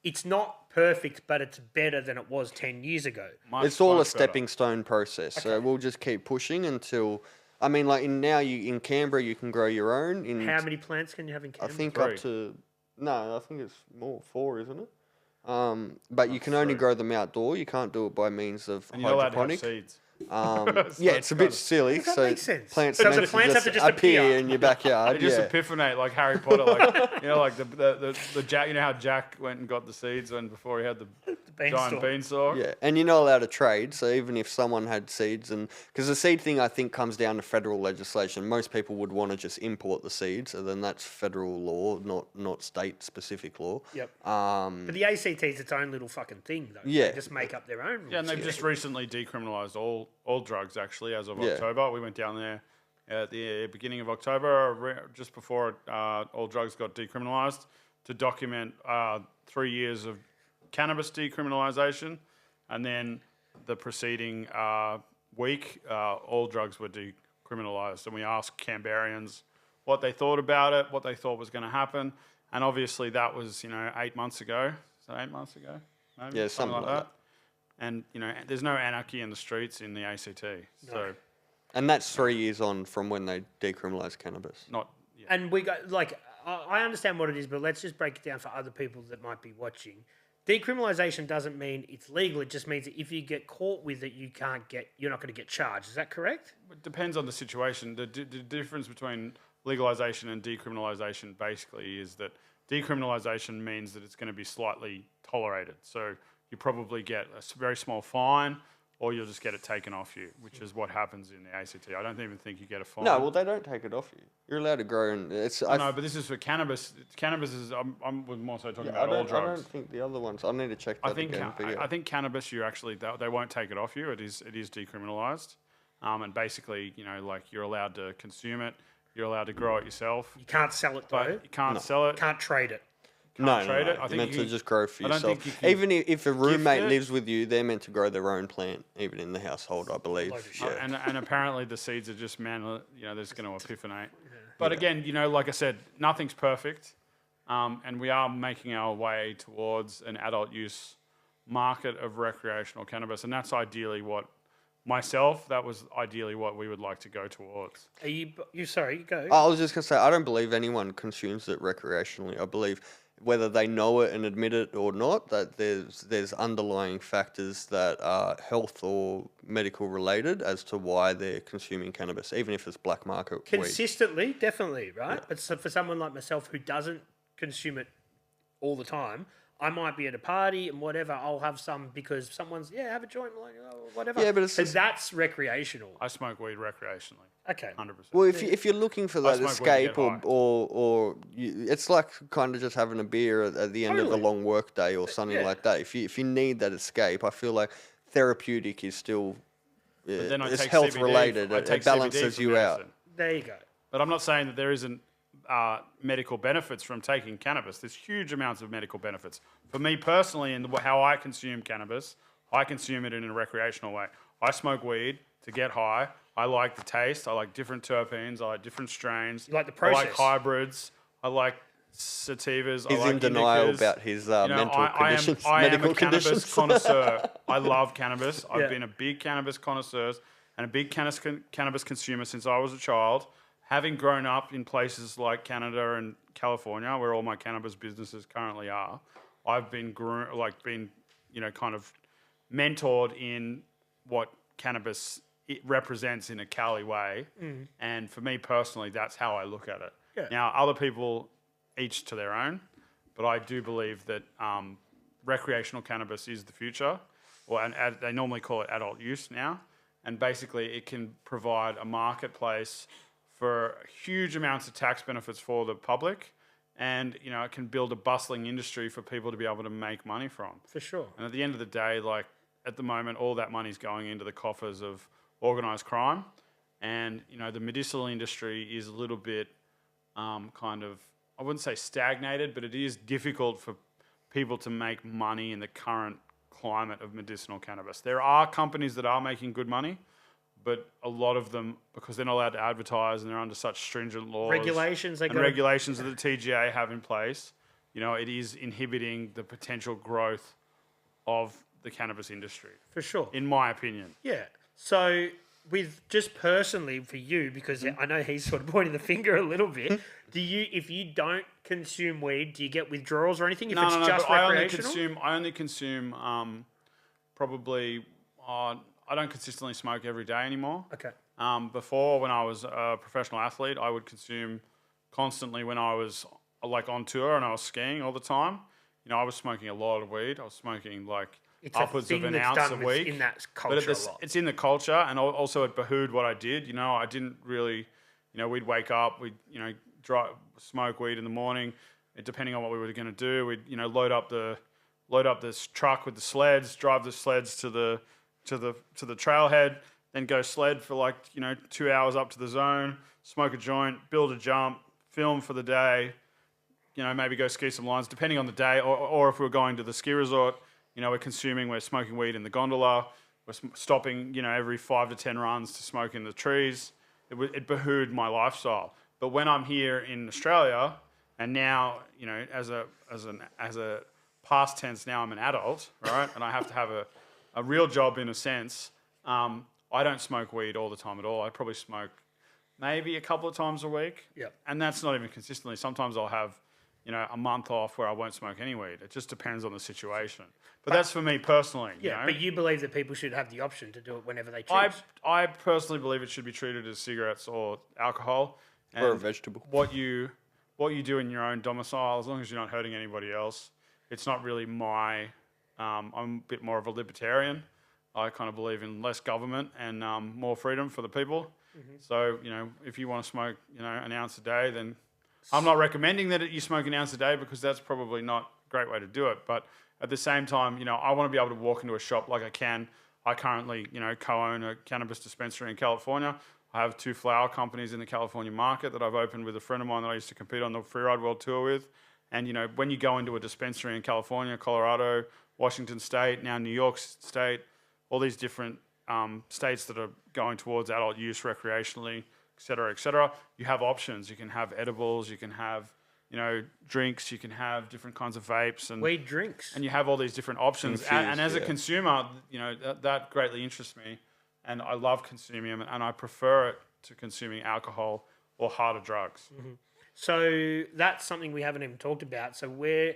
it's not perfect, but it's better than it was 10 years ago. It's all a stepping stone process. Okay. So we'll just keep pushing until. I mean, like in Canberra, you can grow your own. How many plants can you have in Canberra? I think up to I think it's more 4, isn't it? But you can only grow them outdoor. You can't do it by means of and you're hydroponic. Allowed to have seeds. It's a bit silly. That makes sense. Plants, so the plants have to just appear in your backyard. They just epiphanate like Harry Potter, like the Jack. You know how Jack went and got the seeds before he had the giant beanstalk. Yeah, and you're not allowed to trade. So even if someone had seeds, and because the seed thing I think comes down to federal legislation, most people would want to just import the seeds, and then that's federal law, not state specific law. Yep. But the ACT is its own little fucking thing, though. Yeah. They just make up their own rules. Yeah, and they've just recently decriminalised all drugs, actually, as of October. We went down there at the beginning of October, just before all drugs got decriminalised, to document 3 years of cannabis decriminalisation. And then the preceding week, all drugs were decriminalised. And we asked Canberrians what they thought about it, what they thought was going to happen. And obviously that was, 8 months ago. So 8 months ago? Maybe? Yeah, something like that. And, there's no anarchy in the streets in the ACT. No. So, and that's 3 years on from when they decriminalised cannabis. not yet. And we got, I understand what it is, but let's just break it down for other people that might be watching. Decriminalisation doesn't mean it's legal. It just means that if you get caught with it, you're not going to get charged. Is that correct? It depends on the situation. The difference between legalisation and decriminalisation basically is that decriminalisation means that it's going to be slightly tolerated. So you probably get a very small fine, or you'll just get it taken off you, which is what happens in the ACT. I don't even think you get a fine. No, well, they don't take it off you. You're allowed to grow, and it's. No, but this is for cannabis. Cannabis is. I'm more so talking about all drugs. I don't think the other ones. I need to check that again. I think cannabis. You actually they won't take it off you. It is decriminalised, and basically, like you're allowed to consume it. You're allowed to grow it yourself. You can't sell it though. But you can't sell it. Can't trade it. No. Trade it. I You're think meant to just grow for I don't yourself. think you Even if a roommate it. lives with you, they're meant to grow their own plant, even in the household, I believe. And apparently the seeds are just they're just going to epiphenate. But again, like I said, nothing's perfect, and we are making our way towards an adult use market of recreational cannabis, and that's ideally what that was ideally what we would like to go towards. Are you sorry? You go. I was just going to say, I don't believe anyone consumes it recreationally. I believe whether they know it and admit it or not, that there's underlying factors that are health or medical related as to why they're consuming cannabis, even if it's black market weed. Consistently, definitely, right? Yeah. But so for someone like myself who doesn't consume it all the time, I might be at a party and whatever, I'll have some because someone's, have a joint, like, whatever. Yeah, but that's recreational. I smoke weed recreationally. Okay. 100%. Well, if you're looking for that escape or it's like kind of just having a beer at the end of a long work day or something like that. If you need that escape, I feel like therapeutic is still it's health CBD, related. It balances you out. There you go. But I'm not saying that there isn't medical benefits from taking cannabis. There's huge amounts of medical benefits. For me personally, and how I consume cannabis, I consume it in a recreational way. I smoke weed to get high. I like the taste. I like different terpenes. I like different strains. You like the process. I like hybrids. I like sativas. He's I like in denial indicas. about his medical conditions. I am a conditions. cannabis connoisseur. I love cannabis. I've been a big cannabis connoisseur and a big cannabis consumer since I was a child. Having grown up in places like Canada and California, where all my cannabis businesses currently are, I've been kind of mentored in what cannabis it represents in a Cali way. And for me personally, that's how I look at it. Yeah. Now, other people, each to their own, but I do believe that recreational cannabis is the future. They normally call it adult use now. And basically, it can provide a marketplace for huge amounts of tax benefits for the public. And, it can build a bustling industry for people to be able to make money from. For sure. And at the end of the day, at the moment, all that money's going into the coffers of organised crime. And, the medicinal industry is a little bit I wouldn't say stagnated, but it is difficult for people to make money in the current climate of medicinal cannabis. There are companies that are making good money, but a lot of them, because they're not allowed to advertise and they're under such stringent laws. Regulations that the TGA have in place, it is inhibiting the potential growth of the cannabis industry. For sure. In my opinion. Yeah. So with just personally for you, because I know he's sort of pointing the finger a little bit, if you don't consume weed, do you get withdrawals or anything? If it's just recreational? I only consume probably... I don't consistently smoke every day anymore. Okay. Before, when I was a professional athlete, I would consume constantly when I was on tour and I was skiing all the time. I was smoking a lot of weed. I was smoking upwards of an ounce a week. In that culture a lot. It's in the culture, and also it behooved what I did. I didn't really, we'd wake up, we'd smoke weed in the morning, depending on what we were going to do. We'd load up this truck with the sleds, drive the sleds to the trailhead, then go sled for 2 hours up to the zone, smoke a joint, build a jump, film for the day, maybe go ski some lines, depending on the day, or if we're going to the ski resort, we're smoking weed in the gondola, we're stopping, every 5 to 10 runs to smoke in the trees. It behooved my lifestyle. But when I'm here in Australia, and now, as a past tense, now I'm an adult, right, and I have to have a real job in a sense, I don't smoke weed all the time at all. I probably smoke maybe a couple of times a week. Yep. And that's not even consistently. Sometimes I'll have, a month off where I won't smoke any weed. It just depends on the situation. But that's for me personally. Yeah, but you believe that people should have the option to do it whenever they choose. I personally believe it should be treated as cigarettes or alcohol. And or a vegetable. What you do in your own domicile, as long as you're not hurting anybody else, it's not really my... I'm a bit more of a libertarian. I kind of believe in less government and more freedom for the people. So, if you want to smoke, an ounce a day, then I'm not recommending that you smoke an ounce a day because that's probably not a great way to do it. But at the same time, I want to be able to walk into a shop like I can. I currently, co-own a cannabis dispensary in California. I have 2 flower companies in the California market that I've opened with a friend of mine that I used to compete on the Freeride World Tour with. And, when you go into a dispensary in California, Colorado, Washington State, now New York State, all these different states that are going towards adult use recreationally, et cetera, you have options. You can have edibles, you can have, drinks, you can have different kinds of vapes. And weed drinks. And you have all these different options. Infused, and as a consumer, that greatly interests me. And I love consuming them, and I prefer it to consuming alcohol or harder drugs. Mm-hmm. So that's something we haven't even talked about. So where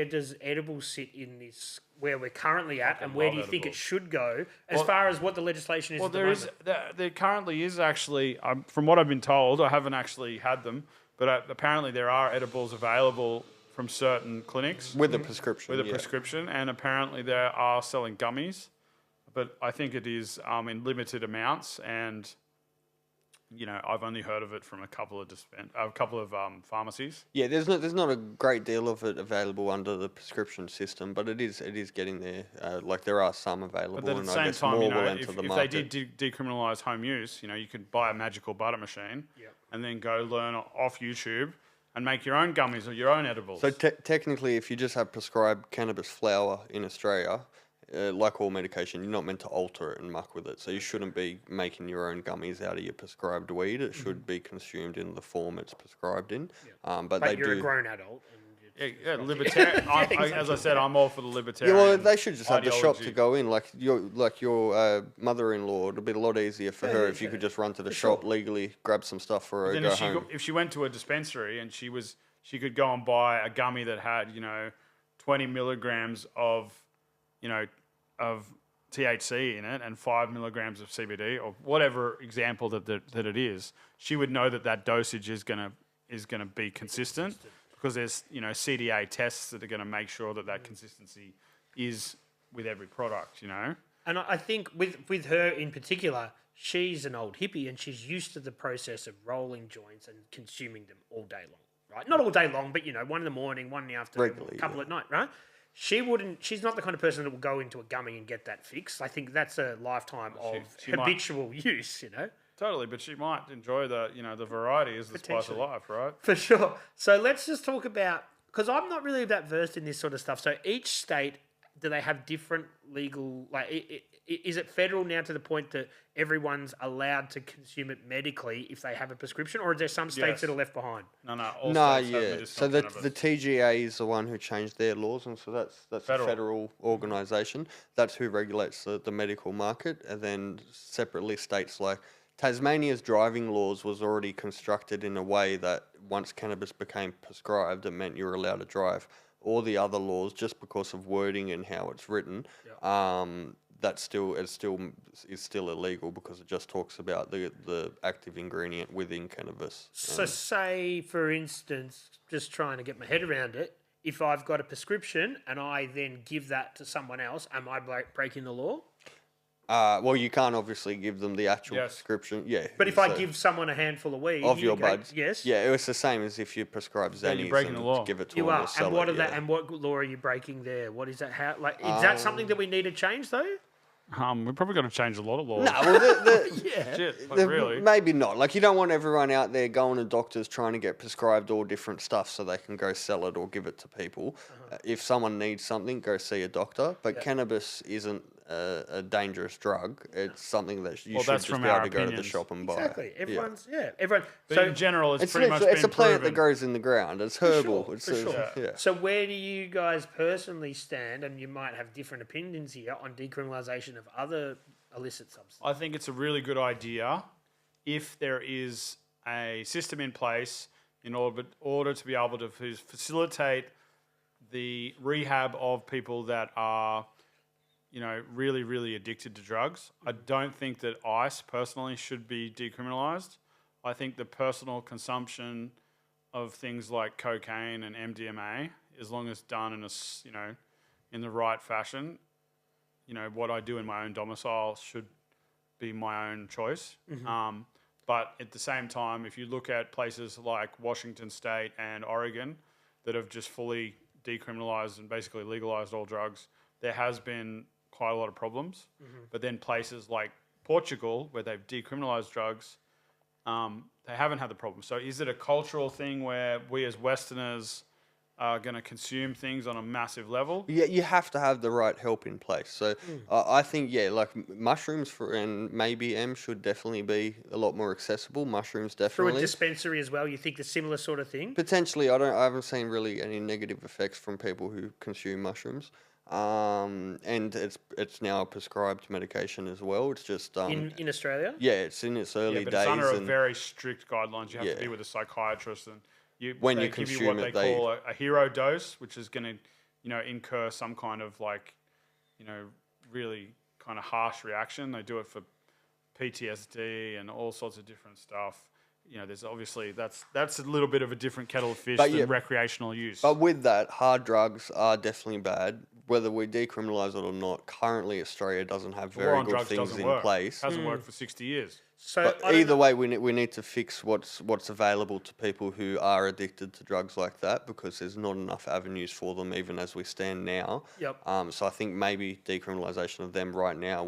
does edibles sit in this, where we're currently at, and where do you think it should go as far as what the legislation is at the moment? There currently is actually, from what I've been told, I haven't actually had them, but apparently there are edibles available from certain clinics. With a prescription. With a prescription, and apparently they are selling gummies, but I think it is in limited amounts, and I've only heard of it from a couple of pharmacies. Yeah, there's not a great deal of it available under the prescription system, but it is getting there. Like there are some available, But at and the I same guess time, more will enter if the they market. did decriminalise home use, you could buy a magical butter machine and then go learn off YouTube and make your own gummies or your own edibles. So technically, if you just have prescribed cannabis flower in Australia, like all medication, you're not meant to alter it and muck with it. So you shouldn't be making your own gummies out of your prescribed weed. It should be consumed in the form it's prescribed in. But they you're do. a grown adult. Libertarian. As I said, I'm all for the Yeah, libertarian. well, they should just have the shop to ideology. go in. Like your mother-in-law, it'd be a lot easier for her if you could just run to the shop legally, grab some stuff for her, Then go home. if she went to a dispensary and she could go and buy a gummy that had 20 milligrams of THC in it and 5 milligrams of CBD or whatever example that it is, she would know that dosage is gonna be consistent because there's CDA tests that are gonna make sure that consistency is with every product. And I think with her in particular, she's an old hippie and she's used to the process of rolling joints and consuming them all day long, right? Not all day long, but one in the morning, one in the afternoon, Regularly, a couple at night, right? She's not the kind of person that will go into a gummy and get that fixed. I think that's a lifetime of habitual use, Totally, but she might enjoy the variety is the spice of life, right? For sure. So let's just talk about, because I'm not really that versed in this sort of stuff. So each state, do they have different legal, is it federal now to the point that everyone's allowed to consume it medically if they have a prescription, or is there some states that are left behind? No. No, yeah. So the TGA is the one who changed their laws, and so that's a federal organisation. That's who regulates the medical market, and then separately states like Tasmania's driving laws was already constructed in a way that once cannabis became prescribed, it meant you were allowed to drive. All the other laws, just because of wording and how it's written, that is still illegal because it just talks about the active ingredient within cannabis. So say, for instance, just trying to get my head around it, if I've got a prescription and I then give that to someone else, am I breaking the law? Well, you can't obviously give them the actual prescription. Yeah. But if I give someone a handful of weed of your buds, yes, yeah, it's the same as if you prescribe Xannies and give it to you them are. to sell And what it, are that? And what law are you breaking there? What is that? How is that something that we need to change though? We've probably got to change a lot of laws. No, well, Shit, really. maybe not. Like, you don't want everyone out there going to doctors trying to get prescribed all different stuff so they can go sell it or give it to people. If someone needs something, go see a doctor. But cannabis isn't a dangerous drug. It's something that you should just be able to go to the shop and buy. Exactly. Everyone's everyone. But So in general, it's pretty much it's been a plant proven. that grows in the ground. It's herbal. For sure. So where do you guys personally stand? And you might have different opinions here on decriminalisation of other illicit substances. I think it's a really good idea if there is a system in place in order to be able to facilitate the rehab of people that are, really, really addicted to drugs. I don't think that ice personally should be decriminalised. I think the personal consumption of things like cocaine and MDMA, as long as done in in the right fashion, what I do in my own domicile should be my own choice. But at the same time, if you look at places like Washington State and Oregon that have just fully decriminalized and basically legalized all drugs, there has been quite a lot of problems. But then places like Portugal, where they've decriminalized drugs, they haven't had the problem. So is it a cultural thing where we as Westerners are going to consume things on a massive level? Yeah, you have to have the right help in place. So I think, like mushrooms and maybe M should definitely be a lot more accessible. Mushrooms Through a definitely. dispensary as well, you think the similar sort of thing? Potentially, I haven't seen really any negative effects from people who consume mushrooms. And it's now a prescribed medication as well. It's just In Australia? yeah, it's in its early But days. it's under a and very strict guidelines. You have to Yeah. be with a psychiatrist, and When they you give you consume what it, they call a hero dose, which is going to, incur some kind of really kind of harsh reaction. They do it for PTSD and all sorts of different stuff. There's obviously that's a little bit of a different kettle of fish than recreational use. But with that, hard drugs are definitely bad. Whether we decriminalise it or not, currently Australia doesn't have very good things in place. Hasn't worked for 60 years. So But either way, we need to fix what's available to people who are addicted to drugs like that, because there's not enough avenues for them, even as we stand now. Yep. So I think maybe decriminalisation of them right now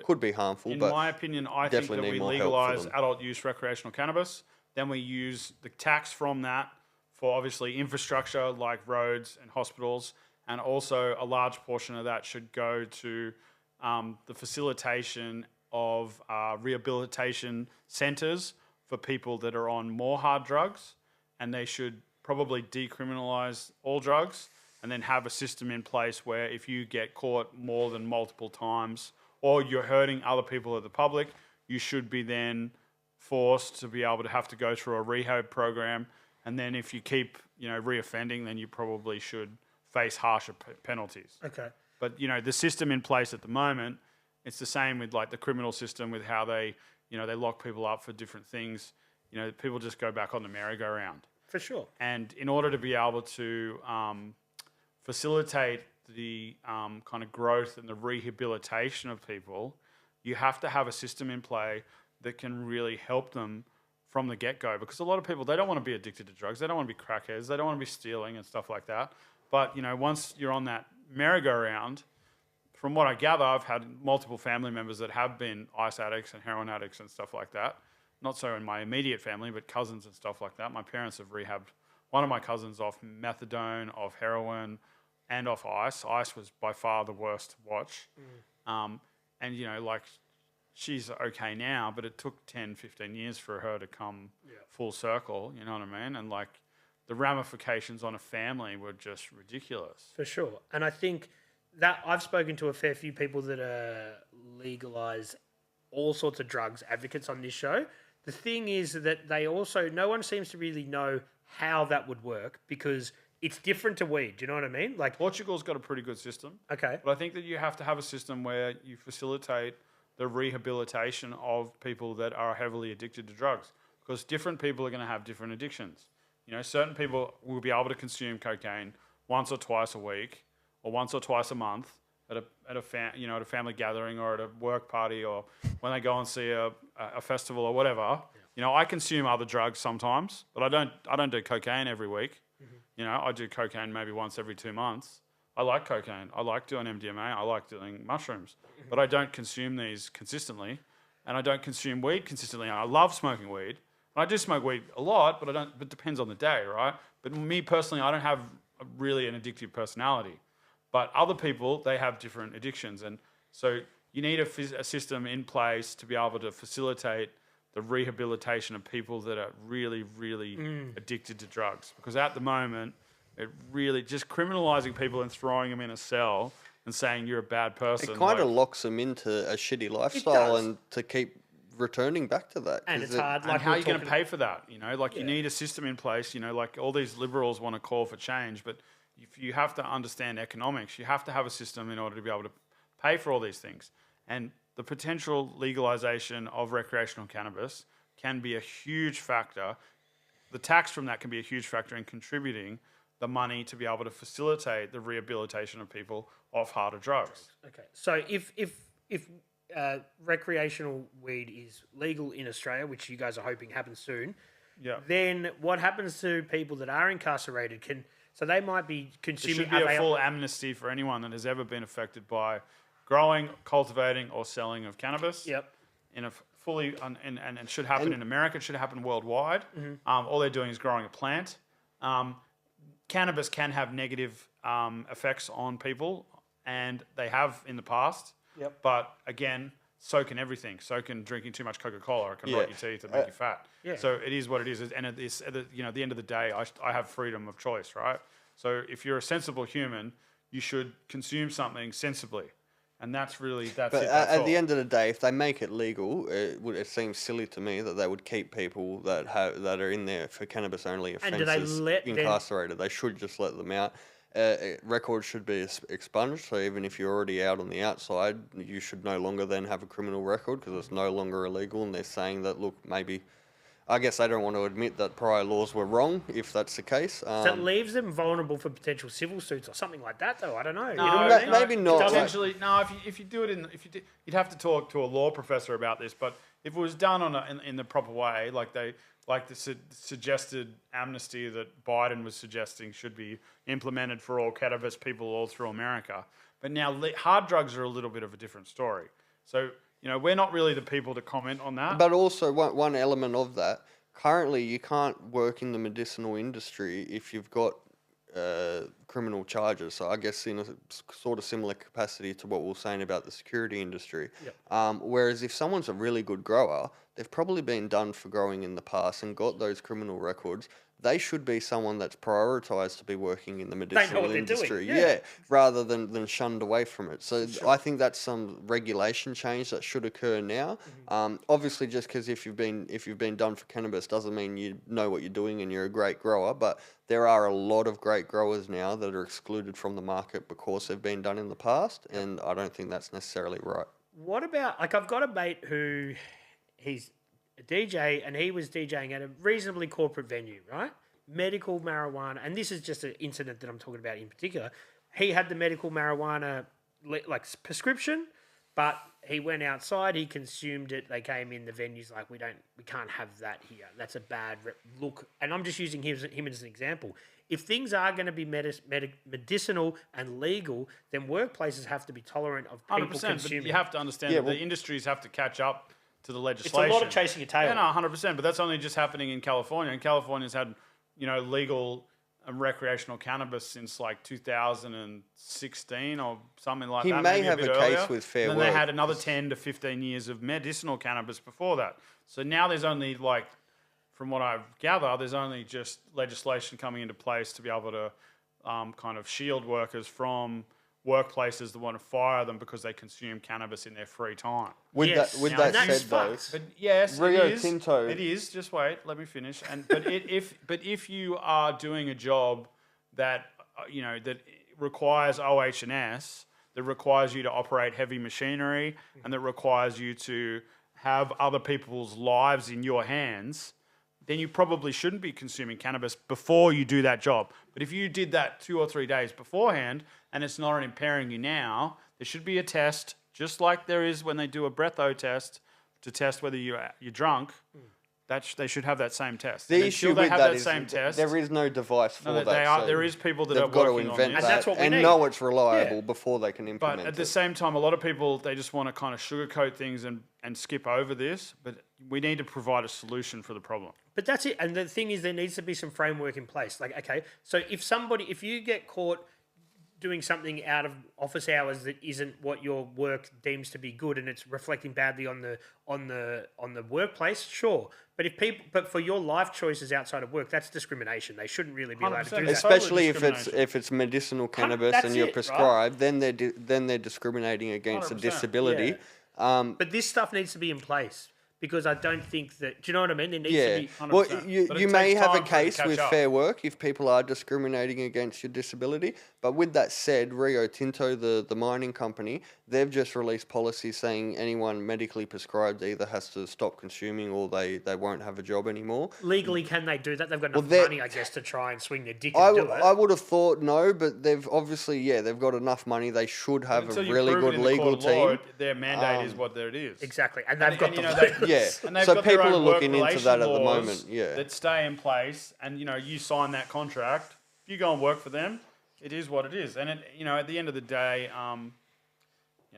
could be harmful. In but my opinion, I think that definitely we need more help for legalise them. adult use recreational cannabis. Then we use the tax from that for obviously infrastructure like roads and hospitals, and also a large portion of that should go to the facilitation of rehabilitation centres for people that are on more hard drugs, and they should probably decriminalise all drugs and then have a system in place where if you get caught more than multiple times or you're hurting other people or the public, you should be then forced to be able to have to go through a rehab program. And then if you keep, reoffending, then you probably should face harsher penalties. Okay. But, the system in place at the moment, it's the same with like the criminal system with how they lock people up for different things. People just go back on the merry-go-round. For sure. And in order to be able to facilitate the kind of growth and the rehabilitation of people, you have to have a system in play that can really help them from the get-go. Because a lot of people, they don't want to be addicted to drugs. They don't want to be crackheads. They don't want to be stealing and stuff like that. But, once you're on that merry-go-round, from what I gather, I've had multiple family members that have been ice addicts and heroin addicts and stuff like that. Not so in my immediate family, but cousins and stuff like that. My parents have rehabbed one of my cousins off methadone, off heroin, and off ice. Ice was by far the worst to watch. And, she's okay now, but it took 10, 15 years for her to come full circle, you know what I mean? And, the ramifications on a family were just ridiculous. For sure. And I think that I've spoken to a fair few people that are legalise all sorts of drugs advocates on this show. The thing is that no one seems to really know how that would work, because it's different to weed. Do you know what I mean? Portugal's got a pretty good system. Okay. But I think that you have to have a system where you facilitate the rehabilitation of people that are heavily addicted to drugs, because different people are going to have different addictions. Certain people will be able to consume cocaine once or twice a week or once or twice a month at a family gathering or at a work party, or when they go and see a festival or whatever. Yeah. I consume other drugs sometimes, but I don't do cocaine every week. I do cocaine maybe once every 2 months. I like cocaine. I like doing MDMA. I like doing mushrooms, but I don't consume these consistently, and I don't consume weed consistently. I love smoking weed. I do smoke weed a lot, but it depends on the day, right? But me personally, I don't have really an addictive personality. But other people, they have different addictions. And so you need a system in place to be able to facilitate the rehabilitation of people that are really, really addicted to drugs. Because at the moment, it really just criminalising people and throwing them in a cell and saying you're a bad person. It kind of locks them into a shitty lifestyle and to keep returning back to that. And it's hard. And how are you going to pay for that? You need a system in place. All these liberals want to call for change, but if you have to understand economics, you have to have a system in order to be able to pay for all these things. And the potential legalization of recreational cannabis can be a huge factor. The tax from that can be a huge factor in contributing the money to be able to facilitate the rehabilitation of people off harder drugs. Okay, so if recreational weed is legal in Australia, which you guys are hoping happens soon, Yeah. then what happens to people that are incarcerated? So they might be There consuming. should be a full amnesty for anyone that has ever been affected by growing, cultivating, or selling of cannabis. Yep. In a fully and it should happen in America. It should happen worldwide. All they're doing is growing a plant. Cannabis can have negative effects on people, and they have in the past. Yep. But again, so can everything. So can drinking too much Coca-Cola. It can rot your teeth and make you fat. Yeah. So it is what it is. And at the end of the day, I have freedom of choice, right? So if you're a sensible human, you should consume something sensibly. And that's it. But That's at all. the end of the day, if they make it legal, it seems silly to me that they would keep people that are in there for cannabis only And do they offences let them- incarcerated. They should just let them out. Records should be expunged, so even if you're already out on the outside, you should no longer then have a criminal record because it's no longer illegal. And they're saying that, look, maybe, I guess they don't want to admit that prior laws were wrong, if that's the case. So it leaves them vulnerable for potential civil suits or something like that, though. I don't know. No, You know what I mean? maybe not. Potentially, no. If you do it you'd have to talk to a law professor about this. But if it was done in the proper way, like the suggested amnesty that Biden was suggesting should be implemented for all cannabis people all through America. But now hard drugs are a little bit of a different story. So we're not really the people to comment on that. But also, one element of that, currently you can't work in the medicinal industry if you've got criminal charges. So I guess in a sort of similar capacity to what we were saying about the security industry. Yep. Whereas if someone's a really good grower, they've probably been done for growing in the past and got those criminal records. They should be someone that's prioritised to be working in the medicinal what they're industry, doing, yeah. rather than shunned away from it. So I think that's some regulation change that should occur now. Obviously, just because if you've been done for cannabis doesn't mean you know what you're doing and you're a great grower. But there are a lot of great growers now that are excluded from the market because they've been done in the past, and I don't think that's necessarily right. What about, I've got a mate who he's a DJ and he was DJing at a reasonably corporate venue, right? Medical marijuana, and this is just an incident that I'm talking about in particular. He had the medical marijuana prescription, but he went outside, he consumed it. They came in, the venue's like, we can't have that here. That's a bad look. And I'm just using him as an example. If things are going to be medicinal and legal, then workplaces have to be tolerant of people 100%. consuming. But you have to understand that the industries have to catch up to the legislation. It's a lot of chasing your tail. Yeah, no, 100%. But that's only just happening in California. And California's had, legal and recreational cannabis since like 2016 or something like that. He may maybe have bit a earlier. case with Fair And Work. then they had another 10 to 15 years of medicinal cannabis before that. So now there's only from what I gather, there's only just legislation coming into place to be able to kind of shield workers from workplaces that want to fire them because they consume cannabis in their free time. With Yes. that Now, said, that's though, fucked. But yes, Rio it is. Tinto. It is. Just wait. Let me finish. But if you are doing a job that that requires OH&S, that requires you to operate heavy machinery, and that requires you to have other people's lives in your hands, then you probably shouldn't be consuming cannabis before you do that job. But if you did that 2 or 3 days beforehand and it's not impairing you now, there should be a test, just like there is when they do a breatho test to test whether you're drunk. They should have that same test. the And issue until they with have that that is same test, there is no device for no, that. So there is people that they've are got to working on invent this. And that that's what we and need. know it's reliable Yeah. before they can implement But at it. the same time, a lot of people, they just want to kind of sugarcoat things and skip over this. But we need to provide a solution for the problem. But that's it. And the thing is, there needs to be some framework in place. Like, okay, so if you get caught doing something out of office hours that isn't what your work deems to be good, and it's reflecting badly on the workplace, sure. But for your life choices outside of work, that's discrimination. They shouldn't really be allowed to do 100%. that. Especially Totally if it's medicinal cannabis that's and you're it, right? prescribed, then they're discriminating against a 100%, disability. But this stuff needs to be in place because I don't think that. Do you know what I mean? There needs Yeah. to be. Well, 100%. But it you may takes have a time for it to case catch with up. Fair Work if people are discriminating against your disability. But with that said, Rio Tinto, the mining company, they've just released policies saying anyone medically prescribed either has to stop consuming or they won't have a job anymore. Legally, can they do that? They've got enough they're- money, I guess, to try and swing their dick and do it. I would have thought no, but they've obviously, they've got enough money. They should have a Until you really prove it good in the legal court of law, team. their mandate is what it is. Exactly, and they've got you know, the Yeah, And they've so got their people are own looking work into that at the relation laws moment. Yeah, that stay in place, and you sign that contract. If you go and work for them, it is what it is. And at the end of the day,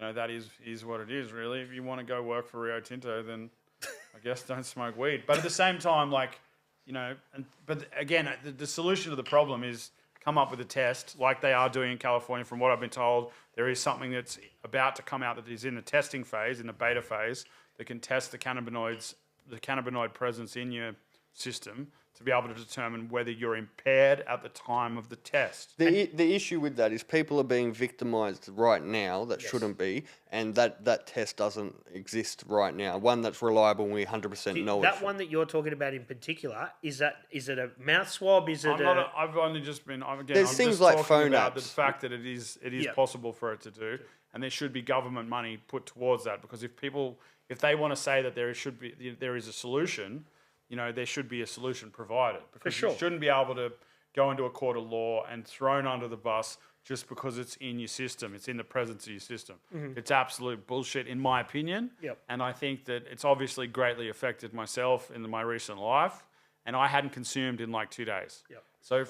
that is what it is. Really, if you want to go work for Rio Tinto, then I guess don't smoke weed. But at the same time, but again, the solution to the problem is come up with a test like they are doing in California. From what I've been told, there is something that's about to come out that is in the testing phase, in the beta phase, that can test the cannabinoid presence in your system to be able to determine whether you're impaired at the time of the test. the issue with that is people are being victimised right now that shouldn't be, and that test doesn't exist right now. One that's reliable and we 100% know that one that you're talking about in particular, is it a mouth swab? Is it I've only just been. There's I'm things just like talking phone about apps. the fact that it is possible for it to do, and there should be government money put towards that, because if they want to say that there is a solution, there should be a solution provided, because you shouldn't be able to go into a court of law and thrown under the bus just because it's in your system. It's in the presence of your system. It's absolute bullshit, in my opinion. Yep. And I think that it's obviously greatly affected myself in my recent life, and I hadn't consumed in like 2 days. Yep. So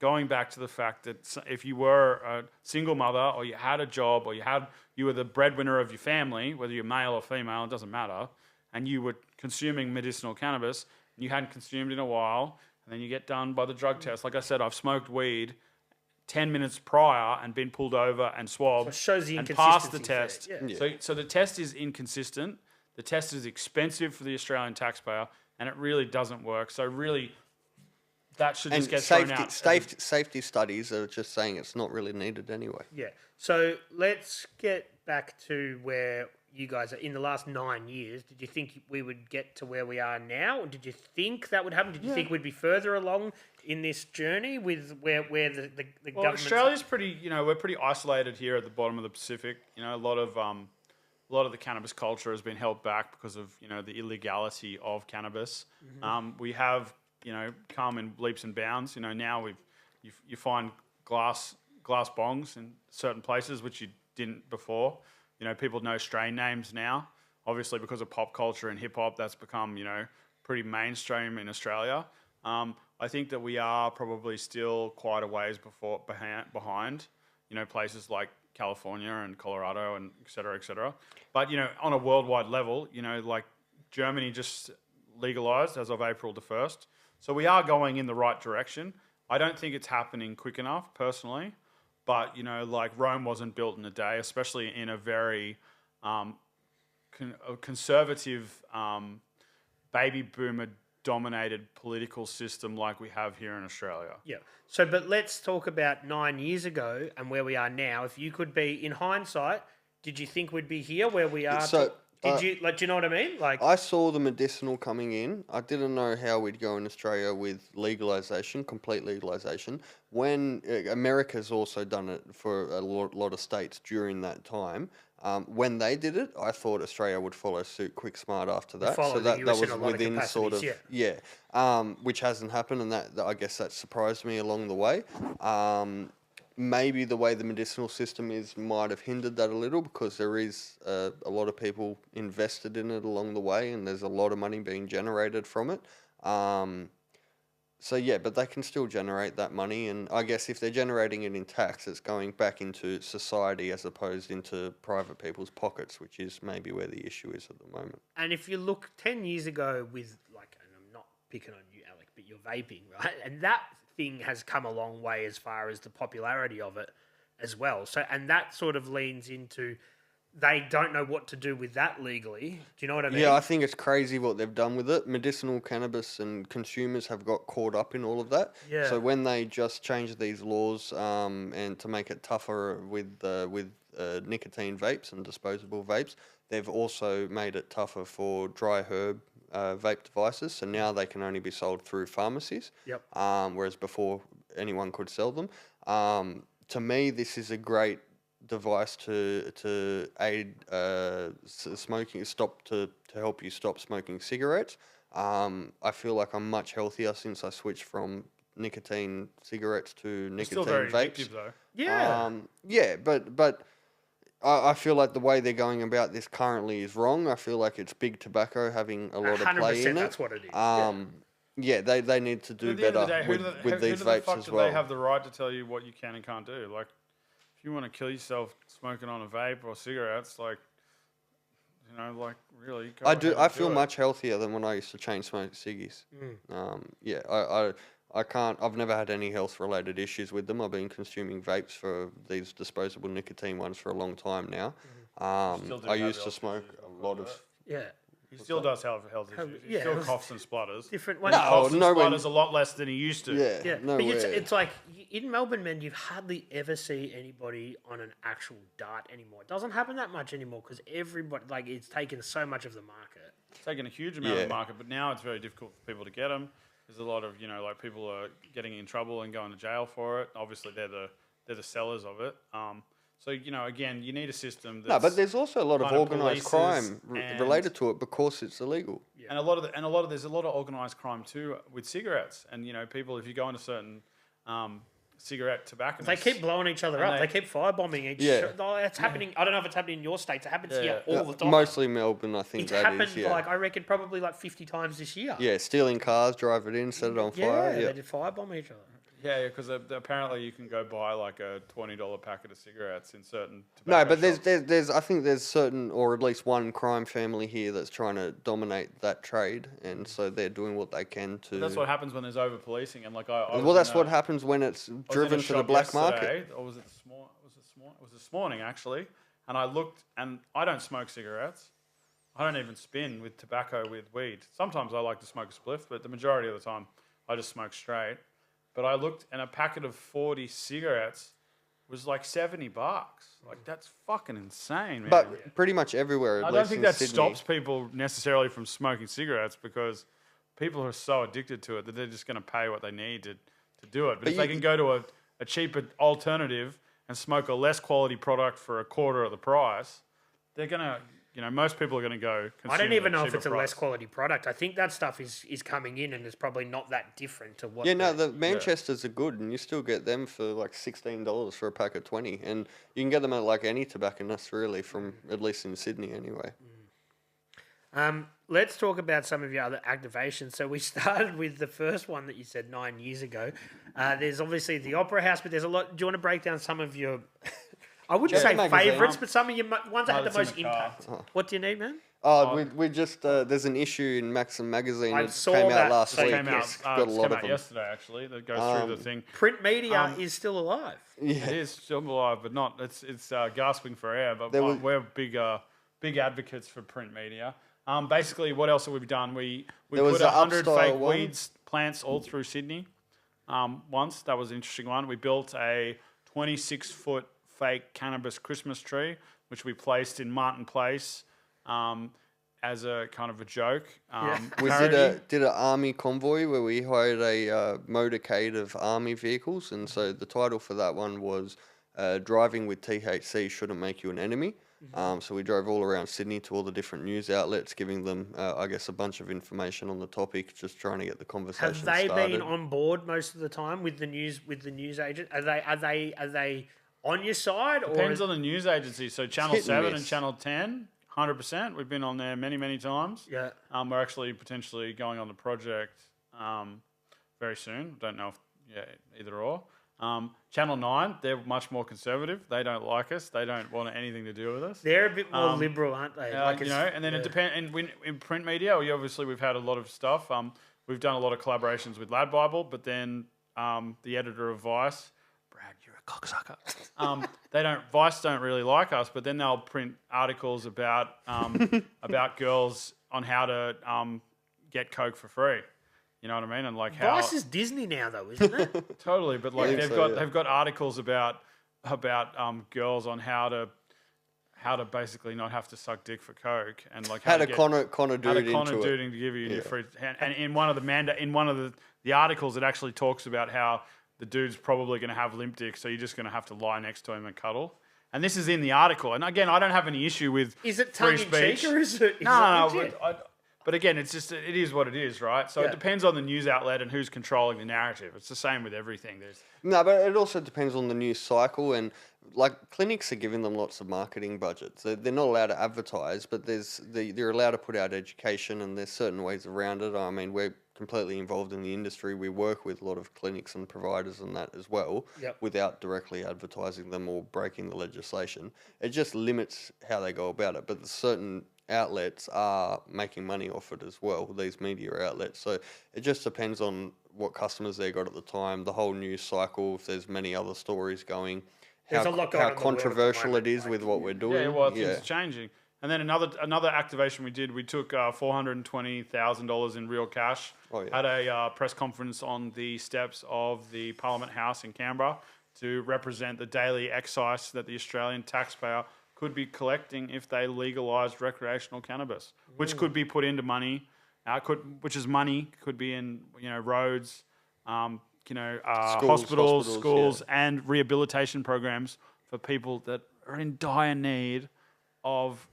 going back to the fact that if you were a single mother, or you had a job, or you were the breadwinner of your family, whether you're male or female, it doesn't matter, and you were consuming medicinal cannabis, and you hadn't consumed in a while, and then you get done by the drug test. Like I said, I've smoked weed 10 minutes prior and been pulled over and swabbed, it shows the and passed the inconsistency there, test. yeah. So the test is inconsistent. The test is expensive for the Australian taxpayer, and it really doesn't work. So really, that should just get thrown out. Safety studies are just saying it's not really needed anyway. Yeah. So let's get back to where you guys are in the last 9 years. Did you think we would get to where we are now? Or did you think that would happen? Did you think we'd be further along in this journey with where the government? Australia's pretty, we're pretty isolated here at the bottom of the Pacific. A lot of the cannabis culture has been held back because of the illegality of cannabis. We have come in leaps and bounds. Now you find glass bongs in certain places which you didn't before. People know strain names now. Obviously, because of pop culture and hip hop, that's become pretty mainstream in Australia. I think that we are probably still quite a ways behind. Places like California and Colorado and et cetera, et cetera. But on a worldwide level, like Germany just legalized as of April the 1st. So we are going in the right direction. I don't think it's happening quick enough, personally. But, like Rome wasn't built in a day, especially in a very conservative, baby boomer dominated political system like we have here in Australia. Yeah. So, but let's talk about 9 years ago and where we are now. If you could be, in hindsight, did you think we'd be here where we are? So, do you know what I mean? I saw the medicinal coming in. I didn't know how we'd go in Australia with legalization, complete legalization. When America's also done it for a lot of states during that time. When they did it, I thought Australia would follow suit quick smart after that. Follow So the that US was in a lot of within sort of capacities, which hasn't happened, and that I guess that surprised me along the way. Maybe the way the medicinal system is might have hindered that a little, because there is a lot of people invested in it along the way, and there's a lot of money being generated from it. But they can still generate that money, and I guess if they're generating it in tax, it's going back into society as opposed into private people's pockets, which is maybe where the issue is at the moment. And if you look 10 years ago with, and I'm not picking on you, Alec, but you're vaping, right? And that thing has come a long way as far as the popularity of it as well. So, and that sort of leans into they don't know what to do with that legally. Do you know what I mean? Yeah, I think it's crazy what they've done with it. Medicinal cannabis and consumers have got caught up in all of that. Yeah. So when they just changed these laws and to make it tougher with nicotine vapes and disposable vapes, they've also made it tougher for dry herb vape devices. So now they can only be sold through pharmacies. Yep. Whereas before anyone could sell them. To me, this is a great device to aid smoking, to help you stop smoking cigarettes. I feel like I'm much healthier since I switched from nicotine cigarettes to nicotine Still very vapes. addictive though. Yeah. Yeah, but I feel like the way they're going about this currently is wrong. I feel like it's big tobacco having a lot of play 100%, in it. that's what it is. Yeah, they need to do At the end of better the day, with these who the vapes fuck as do well. they have the right to tell you what you can and can't do? Like, if you want to kill yourself smoking on a vape or cigarettes, like, you know, like really. Go I do. ahead I and feel do it. much healthier than when I used to chain smoke ciggies. Yeah, I can't. I've never had any health related issues with them. I've been consuming vapes for these disposable nicotine ones for a long time now. Still do I have used to health smoke issues, a lot of. Yeah. He still does have health issues. He yeah, still it was coughs and splutters. Different. No, Coughs and no, splutters a lot less than he used to. Yeah, Yeah, no but way. it's like in Melbourne, man, you hardly ever see anybody on an actual dart anymore. It doesn't happen that much anymore because everybody, like, it's taken so much of the market. It's taken a huge amount of Yeah. the market, but now it's very difficult for people to get them. There's a lot of, you know, like people are getting in trouble and going to jail for it. Obviously, they're the sellers of it. So, you know, again, you need a system that's... No, but there's also a lot of kind of organised polices crime and- related to it because it's illegal. And there's a lot of organised crime too with cigarettes. And, you know, people, if you go into certain cigarette tobacconists... They keep blowing each other And up. they- They keep firebombing each. Yeah. Oh, it's happening. I don't know if it's happening in your states. It happens here Yeah. all the time. Mostly Melbourne, I think It's that happened is. Yeah. like I reckon probably like 50 times this year. Yeah, stealing cars, drive it in, set it on Yeah, fire. they Yeah. did firebomb each other. Yeah, because apparently you can go buy like a $20 packet of cigarettes in certain No, tobacco but shops. there's I think there's certain or at least one crime family here that's trying to dominate that trade, and so they're doing what they can to. That's what happens when there's over policing, and like I was Well, that's in a- what happens when it's I was in a driven to the shop black market. yesterday, or was it this morning? It was this morning actually, and I looked, and I don't smoke cigarettes. I don't even spin with tobacco with weed. Sometimes I like to smoke a spliff, but the majority of the time I just smoke straight. But I looked, and a packet of 40 cigarettes was like $70. Like that's fucking insane, man. But pretty much everywhere. At I least don't think in that Sydney. stops people necessarily from smoking cigarettes because people are so addicted to it that they're just going to pay what they need to do it. But if they can go to a cheaper alternative and smoke a less quality product for a quarter of the price, they're going to, you know, most people are going to go consume I don't even know if cheaper it's a price. less quality product. I think that stuff is coming in and it's probably not that different to what. Yeah, no, the Manchesters are good, and you still get them for like $16 for a pack of 20, and you can get them at like any tobacconist really, from at least in Sydney anyway. Let's talk about some of your other activations. So we started with the first one that you said 9 years ago. There's obviously the Opera House, but there's a lot. Do you want to break down some of your? I wouldn't Check say the magazine. favourites, but some of your ones that had that's the in most the car. impact. What do you need, man? We just there's an issue in Maxim magazine I that saw came that. out last So It week. came out, Yes, Got a just lot came of out them. yesterday actually that goes through the thing. Print media is still alive. It is still alive, but not. It's gasping for air. But we're big advocates for print media. Basically, what else have we done? We There was put a 100 upstyle fake one. weeds plants all through Sydney. Once that was an interesting one. We built a 26-foot fake cannabis Christmas tree, which we placed in Martin Place as a kind of a joke. We parody. did an army convoy where we hired a motorcade of army vehicles, and so the title for that one was "Driving with THC Shouldn't Make You an Enemy." So we drove all around Sydney to all the different news outlets, giving them, I guess, a bunch of information on the topic, just trying to get the conversation Have they started. been on board most of the time with the news agent? Are they on your side? Depends or on the news agency. So Channel hit and 7 miss. and Channel 10, 100%. We've been on there many times. Yeah. We're actually potentially going on the project very soon. Don't know if either or. Channel 9, they're much more conservative. They don't like us. They don't want anything to do with us. They're a bit more liberal, aren't they? You know, and then it depends. And in print media, we've had a lot of stuff. We've done a lot of collaborations with Lad Bible, but then the editor of Vice, Brad, you're a cocksucker. Vice don't really like us, but then they'll print articles about about girls on how to get coke for free. You know what I mean? And like how Vice is Disney now, though, isn't it? totally, but like think so, yeah. they've got articles about girls on how how to basically not have to suck dick for coke, and like Had a get- Connor how dude to into Connor it. dude to give you your free. And in one of the articles, it actually talks about how the dude's probably going to have limp dick, so you're just going to have to lie next to him and cuddle. And this is in the article. And again, I don't have any issue with Is it free tongue in cheek speech. or is it? No, legit? but again, it's just it is what it is, right? So Yeah. it depends on the news outlet and who's controlling the narrative. It's the same with everything. No, but it also depends on the news cycle, and like clinics are giving them lots of marketing budgets. They're not allowed to advertise, but they're allowed to put out education, and there's certain ways around it. I mean, we're completely involved in the industry. We work with a lot of clinics and providers and that as well, without directly advertising them or breaking the legislation. It just limits how they go about it. But the certain outlets are making money off it as well, these media outlets. So it just depends on what customers they got at the time, the whole news cycle, if there's many other stories going, There's a lot going how on in the world at the controversial moment, it is like- with what we're doing. Yeah, well, things are changing. And then another activation we did, we took $420,000 in real cash, had a press conference on the steps of the Parliament House in Canberra to represent the daily excise that the Australian taxpayer could be collecting if they legalised recreational cannabis, which could be put into money, could be in roads, hospitals, schools, and rehabilitation programs for people that are in dire need of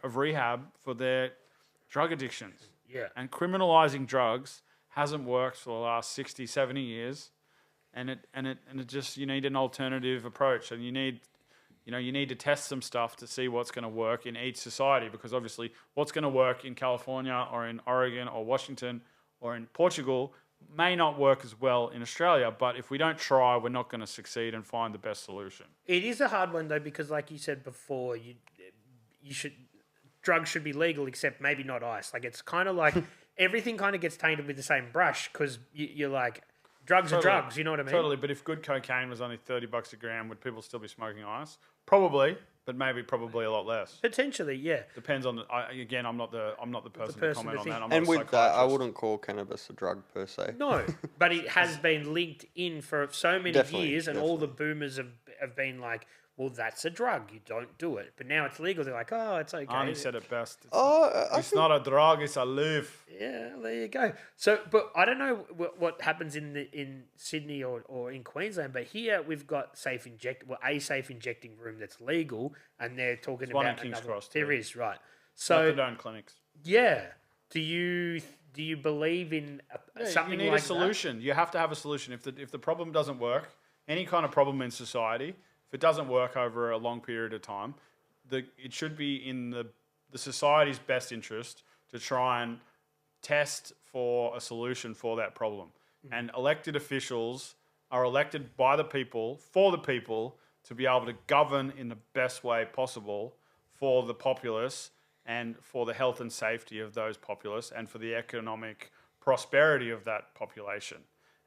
rehab for their drug addictions. Yeah. And criminalising drugs hasn't worked for the last 60, 70 years, and it just, you need an alternative approach, and you need to test some stuff to see what's going to work in each society, because obviously what's going to work in California or in Oregon or Washington or in Portugal may not work as well in Australia, but if we don't try, we're not going to succeed and find the best solution. It is a hard one though, because like you said before, drugs should be legal, except maybe not ice. Like it's kind of like everything kind of gets tainted with the same brush, because you're like, drugs are drugs, you know what I mean? Totally, but if good cocaine was only $30 a gram, would people still be smoking ice? Probably, but probably a lot less. Potentially, yeah. Depends on I'm not the person to person comment to on think. that. I'm And not a with that, I psychiatrist. wouldn't call cannabis a drug per se. No, but it has been linked in for so many Definitely, years, and all the boomers have been like, well, that's a drug, you don't do it. But now it's legal, they're like, oh, it's okay. Arnie said it best. It's Not a drug, it's a leaf. Yeah, there you go. So, but I don't know what happens in Sydney or in Queensland, but here we've got a safe injecting room that's legal, and they're talking one about in King's Cross There too. is, right. So, Methadone clinics. yeah. Do you believe in something you need like a solution. You have to have a solution. If the problem doesn't work, any kind of problem in society, if it doesn't work over a long period of time, it should be in the society's best interest to try and test for a solution for that problem. And elected officials are elected by the people, for the people, to be able to govern in the best way possible for the populace and for the health and safety of those populace and for the economic prosperity of that population.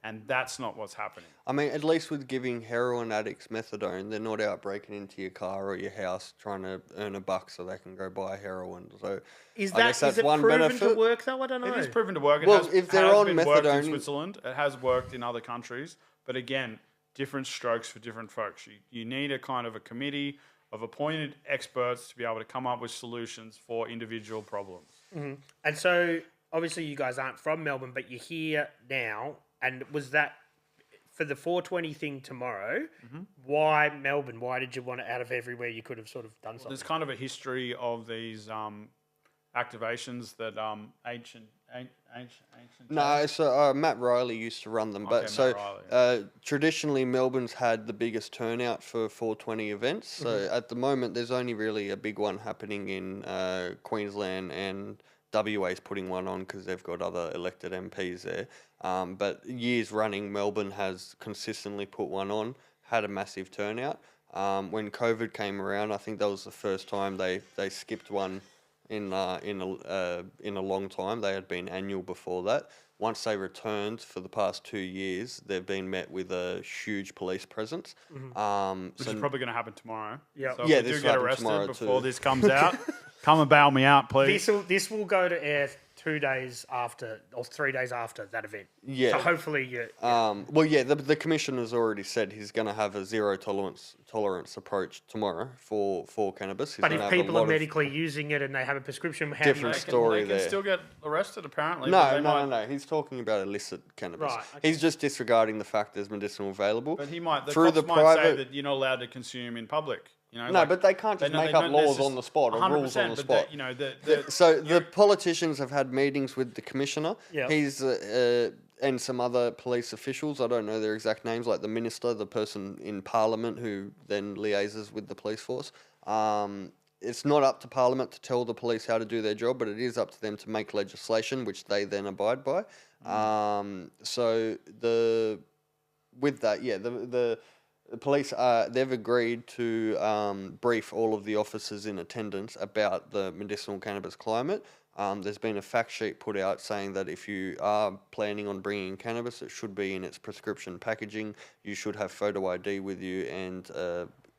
And that's not what's happening. I mean, at least with giving heroin addicts methadone, they're not out breaking into your car or your house trying to earn $1 so they can go buy heroin. So Is I guess that's it one proven benefit. to work though? I don't know. It is proven to work. Well, if they're has on been worked in methadone- Switzerland, it has worked in other countries. But again, different strokes for different folks. You need a kind of a committee of appointed experts to be able to come up with solutions for individual problems. And so, obviously, you guys aren't from Melbourne, but you're here now. And was that for the 420 thing tomorrow? Why Melbourne? Why did you want it out of everywhere you could have sort of done something? There's kind of a history of these activations that ancient. No, so Matt Riley used to run them, but Matt so Riley. traditionally Melbourne's had the biggest turnout for 420 events. So at the moment, there's only really a big one happening in Queensland, and WA's putting one on because they've got other elected MPs there. But years running, Melbourne has consistently put one on, had a massive turnout. When COVID came around, I think that was the first time they skipped one in a long time. They had been annual before that. Once they returned for the past 2 years, they've been met with a huge police presence. Which is probably going to happen tomorrow. Yeah. So Yeah, if we this do get will happen arrested tomorrow before too. this comes out, Come and bail me out, please. This will go to air 2 days after or 3 days after that event. Yeah. So hopefully you. Well, yeah, the commissioner's already said he's going to have a zero tolerance approach tomorrow for cannabis. He's But gonna if have a people lot are of medically using it and they have a prescription, how different do you, story They can there. still get arrested, apparently. No. He's talking about illicit cannabis. Right, okay. He's just disregarding the fact there's medicinal available. But the cops the might private. say that you're not allowed to consume in public. You know, No, but they can't just make up laws on the spot or rules on the spot. So the politicians have had meetings with the commissioner. Yeah. He's and some other police officials. I don't know their exact names, like the minister, the person in Parliament who then liaises with the police force. It's not up to Parliament to tell the police how to do their job, but it is up to them to make legislation, which they then abide by. The police they've agreed to brief all of the officers in attendance about the medicinal cannabis climate. There's been a fact sheet put out saying that if you are planning on bringing in cannabis, it should be in its prescription packaging. You should have photo ID with you and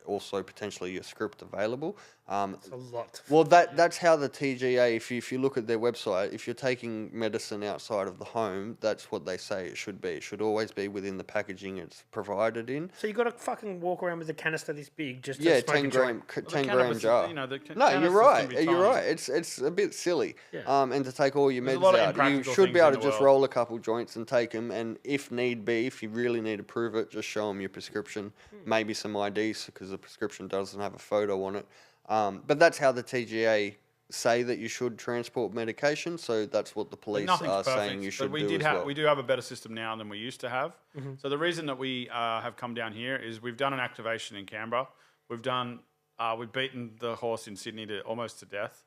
also potentially your script available. It's a lot. Well, that's how the TGA, if you look at their website, if you're taking medicine outside of the home, that's what they say it should be. It should always be within the packaging it's provided in. So you got to fucking walk around with a canister this big just to Yeah, smoke 10 a gram, joint. 10 gram jar. You know, No, you're right. You're tiny. right. It's a bit silly. Yeah. And to take all your There's a meds lot of out, you impractical should be things able in to the just world. roll a couple joints and take them. And if need be, if you really need to prove it, just show them your prescription, maybe some IDs because the prescription doesn't have a photo on it. But that's how the TGA say that you should transport medication. So that's what the police are saying you should do as well. We do have a better system now than we used to have. So the reason that we have come down here is we've done an activation in Canberra. We've beaten the horse in Sydney almost to death.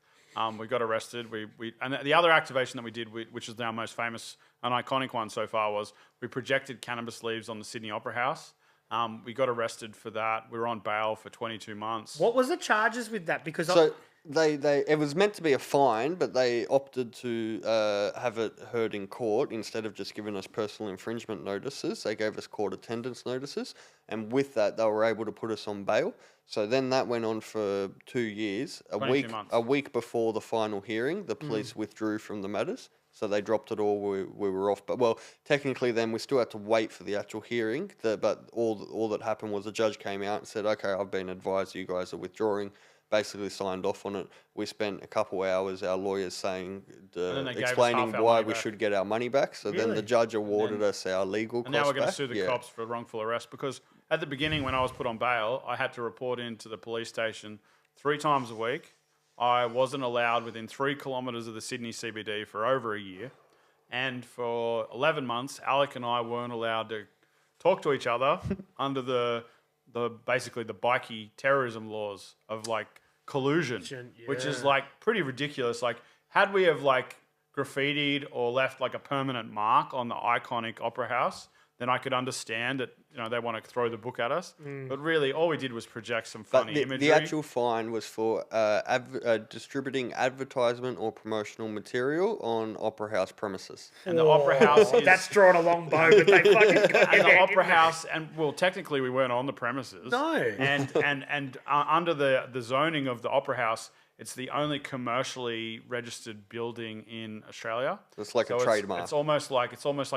We got arrested. And the other activation that we did, which is our most famous and iconic one so far, was we projected cannabis leaves on the Sydney Opera House. We got arrested for that. We were on bail for 22 months. What was the charges with that? Because it was meant to be a fine, but they opted to have it heard in court instead of just giving us personal infringement notices. They gave us court attendance notices, and with that, they were able to put us on bail. So then that went on for 2 years. A week before the final hearing, the police withdrew from the matters. So they dropped it all. We were off. But, well, technically then we still had to wait for the actual hearing. But all that happened was the judge came out and said, okay, I've been advised you guys are withdrawing. Basically signed off on it. We spent a couple hours, our lawyers saying, explaining why we should get our money back. So then the judge awarded us our legal costs back. And now we're going to sue the cops for wrongful arrest because at the beginning when I was put on bail, I had to report into the police station 3 times a week. I wasn't allowed within 3 kilometres of the Sydney CBD for over a year. And for 11 months, Alec and I weren't allowed to talk to each other under the basically the bikie terrorism laws of like collusion, which is like pretty ridiculous. Like, had we have like graffitied or left like a permanent mark on the iconic Opera House, then I could understand that, you know, they want to throw the book at us. But really, all we did was project some funny imagery. The actual fine was for distributing advertisement or promotional material on Opera House premises. And the Opera House is... That's drawn a long bow, but they fucking got And the Opera House, and well, technically we weren't on the premises. No. And under the zoning of the Opera House, it's the only commercially registered building in Australia. It's like a trademark. It's almost like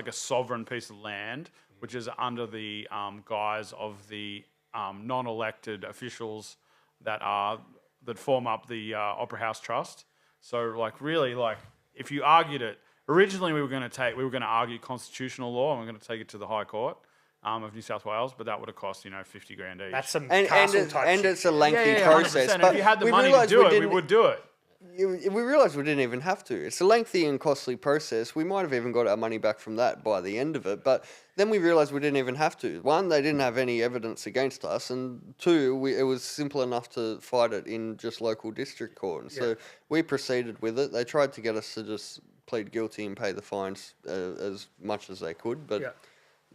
a sovereign piece of land, which is under the guise of the non-elected officials that form up the Opera House Trust. So, like, really, like, if you argued it, originally we were going to argue constitutional law, and we're going to take it to the High Court of New South Wales, but that would have cost, $50 grand each. That's some and castle type and shit. it's a lengthy 100%. process. And But if you had the we money to realised do it, we would do it. We realised we didn't even have to. It's a lengthy and costly process. We might have even got our money back from that by the end of it. But then we realised we didn't even have to. 1, they didn't have any evidence against us. And 2, it was simple enough to fight it in just local district court. And so we proceeded with it. They tried to get us to just plead guilty and pay the fines as much as they could. But...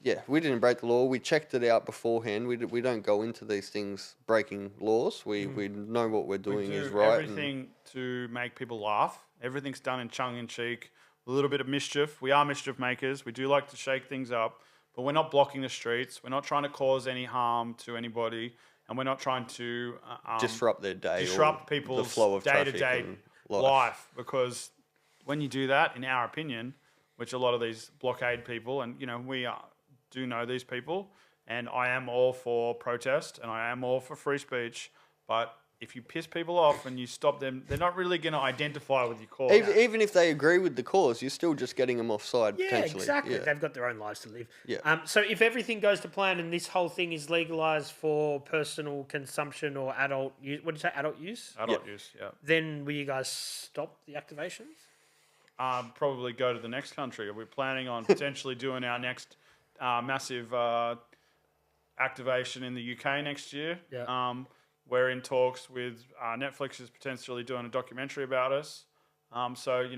Yeah, we didn't break the law. We checked it out beforehand. We don't go into these things breaking laws. We know what we're doing is right. Everything to make people laugh. Everything's done in tongue-in-cheek, a little bit of mischief. We are mischief makers. We do like to shake things up, but we're not blocking the streets. We're not trying to cause any harm to anybody. and we're not trying to disrupt their day, disrupt or people's the flow of day-to-day traffic life. Because when you do that, in our opinion, which a lot of these blockade people, and we do know these people, and I am all for protest and I am all for free speech, but if you piss people off and you stop them, they're not really going to identify with your cause. Even if they agree with the cause, you're still just getting them offside, potentially. Exactly. Yeah. They've got their own lives to live. Yeah. So if everything goes to plan and this whole thing is legalised for personal consumption or adult use, what did you say, adult use? Adult use, yeah. Then will you guys stop the activations? Probably go to the next country. We're planning on potentially doing our next massive activation in the UK next year. Yeah. We're in talks with Netflix is potentially doing a documentary about us. So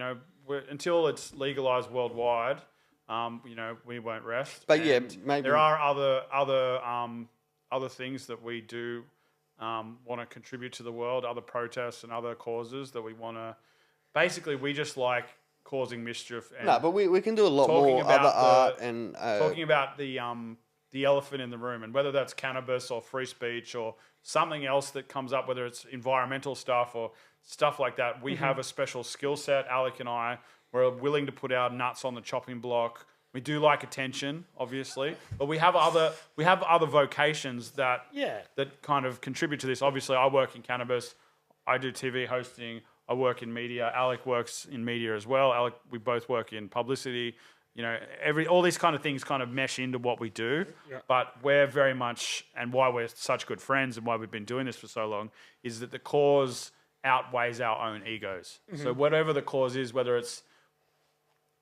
until it's legalized worldwide, we won't rest. But And maybe there are other things that we do want to contribute to the world, other protests and other causes that we want to. Basically, we just like causing mischief. And but we can do a lot more other art and talking about the elephant in the room, and whether that's cannabis or free speech or something else that comes up, whether it's environmental stuff or stuff like that. We have a special skill set. Alec and I, we're willing to put our nuts on the chopping block. We do like attention, obviously, but we have other vocations that kind of contribute to this. Obviously, I work in cannabis. I do TV hosting. I work in media. Alec works in media as well. Alec, we both work in publicity. All these kind of things kind of mesh into what we do. Yeah. But we're very much, and why we're such good friends and why we've been doing this for so long, is that the cause outweighs our own egos. Mm-hmm. So whatever the cause is, whether it's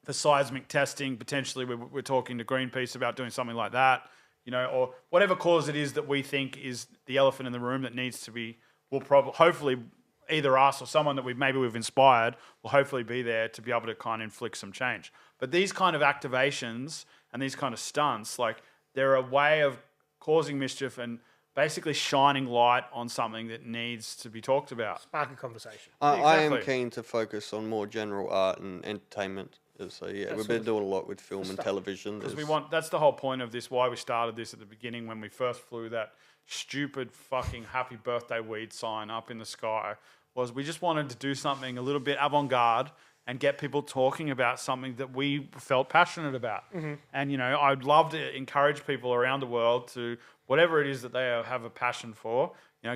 for seismic testing, potentially we're talking to Greenpeace about doing something like that, or whatever cause it is that we think is the elephant in the room that needs to be, hopefully either us or someone that we've inspired will hopefully be there to be able to kind of inflict some change. But these kind of activations and these kind of stunts, like, they're a way of causing mischief and basically shining light on something that needs to be talked about. Spark a conversation. I am keen to focus on more general art and entertainment. So we've been doing a lot with film and television. Because that's the whole point of this, why we started this at the beginning when we first flew that stupid fucking happy birthday weed sign up in the sky, was we just wanted to do something a little bit avant-garde and get people talking about something that we felt passionate about. Mm-hmm. And, I'd love to encourage people around the world to, whatever it is that they have a passion for,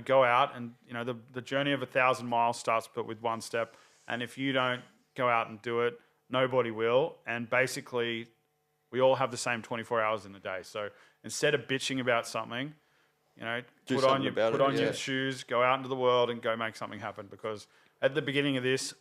go out and, the journey of 1,000 miles starts but with one step. And if you don't go out and do it, nobody will. And basically, we all have the same 24 hours in the day. So instead of bitching about something, put on your shoes, go out into the world and go make something happen. Because at the beginning of this,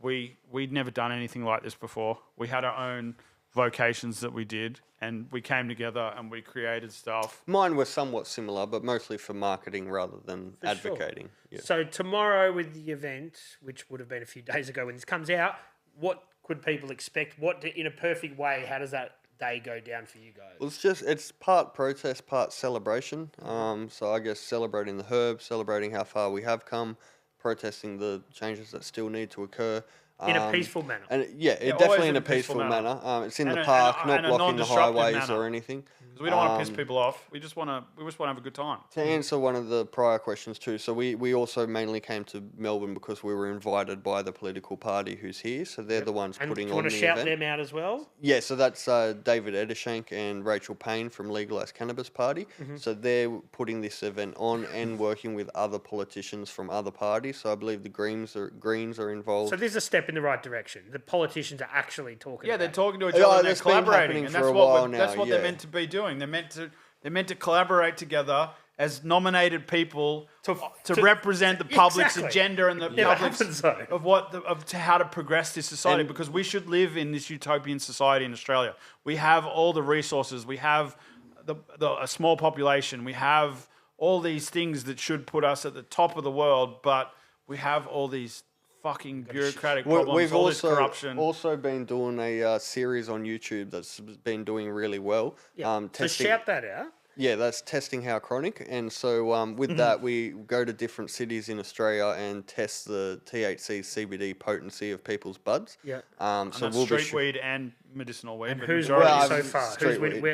we'd never done anything like this before. We had our own vocations that we did, and we came together and we created stuff. Mine were somewhat similar, but mostly for marketing rather than advocating. Sure. Yeah. So tomorrow with the event, which would have been a few days ago when this comes out, what could people expect? In a perfect way, how does that day go down for you guys? Well, it's part protest, part celebration. So I guess celebrating the herb, celebrating how far we have come, protesting the changes that still need to occur. In a peaceful manner. And definitely in a peaceful manner. It's in the park, not blocking the highways or anything. Because we don't want to piss people off. We just want to have a good time. To answer one of the prior questions too, so we also mainly came to Melbourne because we were invited by the political party who's here. So they're the ones putting on the event. And do you want to shout them out as well? Yeah, so that's David Edershank and Rachel Payne from Legalised Cannabis Party. Mm-hmm. So they're putting this event on and working with other politicians from other parties. So I believe the Greens are involved. So there's a step in the right direction. The politicians are actually talking. Yeah, they're talking to each other and they're collaborating, and that's what they're meant to be doing. They're meant to collaborate together as nominated people to represent the public's agenda and the public's of how to progress this society. Because we should live in this utopian society in Australia. We have all the resources. We have a small population. We have all these things that should put us at the top of the world, but we have all these fucking bureaucratic problems, We've all this corruption. Also been doing a series on YouTube that's been doing really well. Yeah. So shout that out. Yeah, that's Testing How Chronic. And so with that, we go to different cities in Australia and test the THC CBD potency of people's buds. Yeah. So we'll street weed and medicinal weed. And who's winning so far?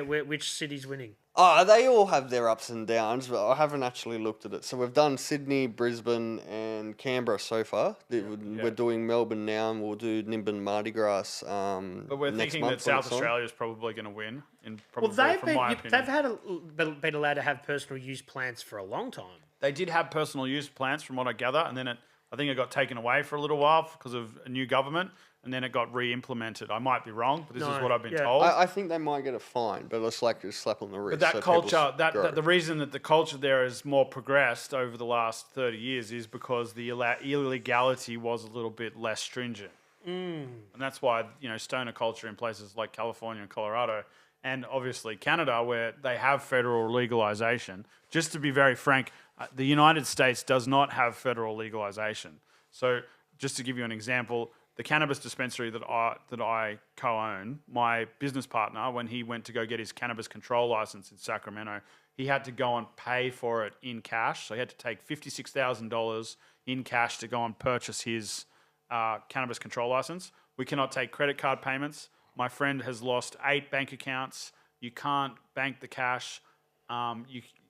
Which city's winning? Oh, they all have their ups and downs, but I haven't actually looked at it. So we've done Sydney, Brisbane, and Canberra so far. We're doing Melbourne now, and we'll do Nimbin Mardi Gras. But we're next thinking month that South Australia is probably going to win. Well, they've from my opinion. been allowed to have personal use plants for a long time. They did have personal use plants, from what I gather, and then I think it got taken away for a little while because of a new government, and then it got re-implemented. I might be wrong, but this is what I've been told. I think they might get a fine, but it's like a slap on the wrist. But that culture, the reason that the culture there is more progressed over the last 30 years is because the illegality was a little bit less stringent. And that's why, stoner culture in places like California and Colorado, and obviously Canada, where they have federal legalization. Just to be very frank, the United States does not have federal legalization. So just to give you an example, the cannabis dispensary that I co-own, my business partner, when he went to go get his cannabis control license in Sacramento, he had to go and pay for it in cash. So he had to take $56,000 in cash to go and purchase his cannabis control license. We cannot take credit card payments. My friend has lost 8 bank accounts. You can't bank the cash.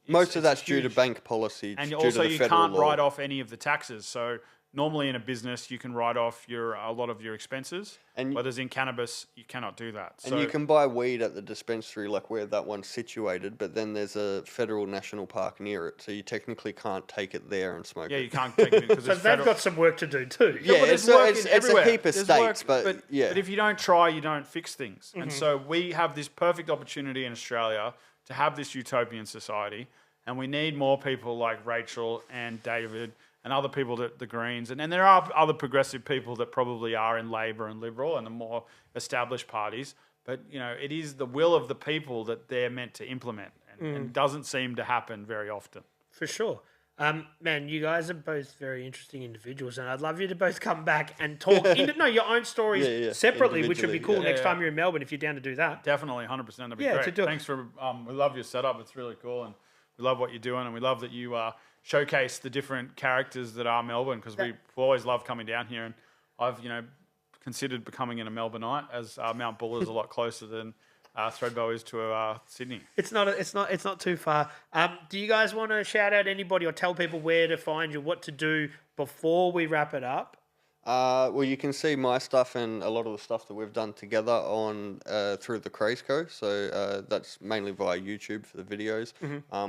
Most of that's due to bank policy. And also you can't write off any of the taxes. So normally in a business, you can write off a lot of your expenses. Whereas in cannabis, you cannot do that. And you can buy weed at the dispensary, like where that one's situated, but then there's a federal national park near it, so you technically can't take it there and smoke it. Yeah, you can't take it because so they've got some work to do too. Yeah, it's a heap of states, but if you don't try, you don't fix things. And so we have this perfect opportunity in Australia to have this utopian society, and we need more people like Rachel and David and other people, the Greens. And there are other progressive people that probably are in Labor and Liberal and the more established parties. But, it is the will of the people that they're meant to implement, and doesn't seem to happen very often. For sure. Man, you guys are both very interesting individuals, and I'd love you to both come back and talk your own stories separately, which would be cool next time you're in Melbourne if you're down to do that. Definitely, 100%. That'd be great. Thanks for. We love your setup. It's really cool, and we love what you're doing, and we love that you showcase the different characters that are Melbourne, because we always love coming down here, and I've considered becoming a Melbourneite, as Mount Buller is a lot closer than Thredbo is to Sydney. It's not too far. Do you guys want to shout out anybody or tell people where to find you, what to do before we wrap it up? Well, you can see my stuff and a lot of the stuff that we've done together on through the Craze Co. So that's mainly via YouTube for the videos.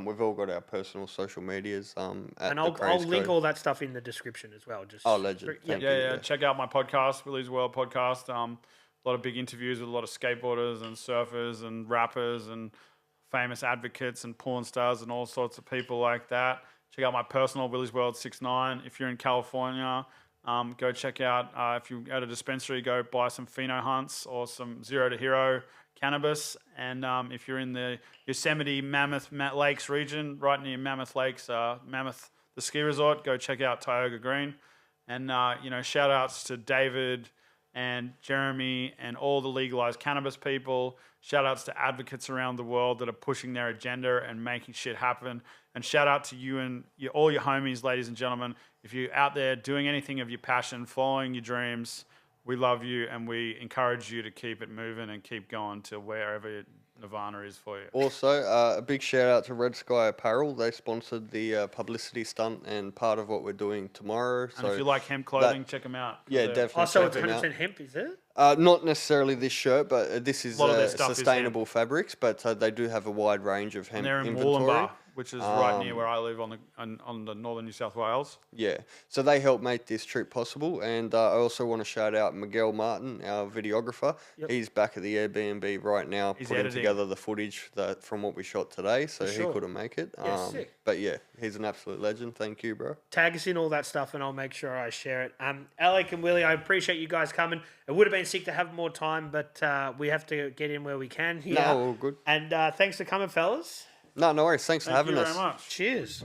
We've all got our personal social medias. And I'll link all that stuff in the description as well. Legend. Yeah. Check out my podcast, Willie's World Podcast. A lot of big interviews with a lot of skateboarders and surfers and rappers and famous advocates and porn stars and all sorts of people like that. Check out my personal, Willie's World 69. If you're in California, go check out, if you're at a dispensary, go buy some Pheno Hunts or some Zero to Hero cannabis. And if you're in the Yosemite Mammoth Lakes region, right near Mammoth Lakes, Mammoth, the ski resort, go check out Tioga Green. And, shout outs to David and Jeremy and all the legalized cannabis people. Shout outs to advocates around the world that are pushing their agenda and making shit happen. And shout out to you and all your homies, ladies and gentlemen. If you're out there doing anything of your passion, following your dreams, we love you and we encourage you to keep it moving and keep going to wherever Nirvana is for you. Also, a big shout out to Red Sky Apparel. They sponsored the publicity stunt and part of what we're doing tomorrow. And if you like hemp clothing, check them out. Yeah, definitely. So it's 100% hemp, is it? Not necessarily this shirt, but this is sustainable fabrics. But they do have a wide range of hemp inventory. They're in Wollongbar, which is right near where I live on the northern New South Wales. Yeah, so they helped make this trip possible. And I also want to shout out Miguel Martin, our videographer. Yep. He's back at the Airbnb right now, putting together the footage from what we shot today. So he couldn't make it. Sick. But yeah, he's an absolute legend. Thank you, bro. Tag us in all that stuff and I'll make sure I share it. Alec and Willie, I appreciate you guys coming. It would have been sick to have more time, but we have to get in where we can here. No, all good. And thanks for coming, fellas. No worries. Thanks for having us. Thank you very much. Cheers.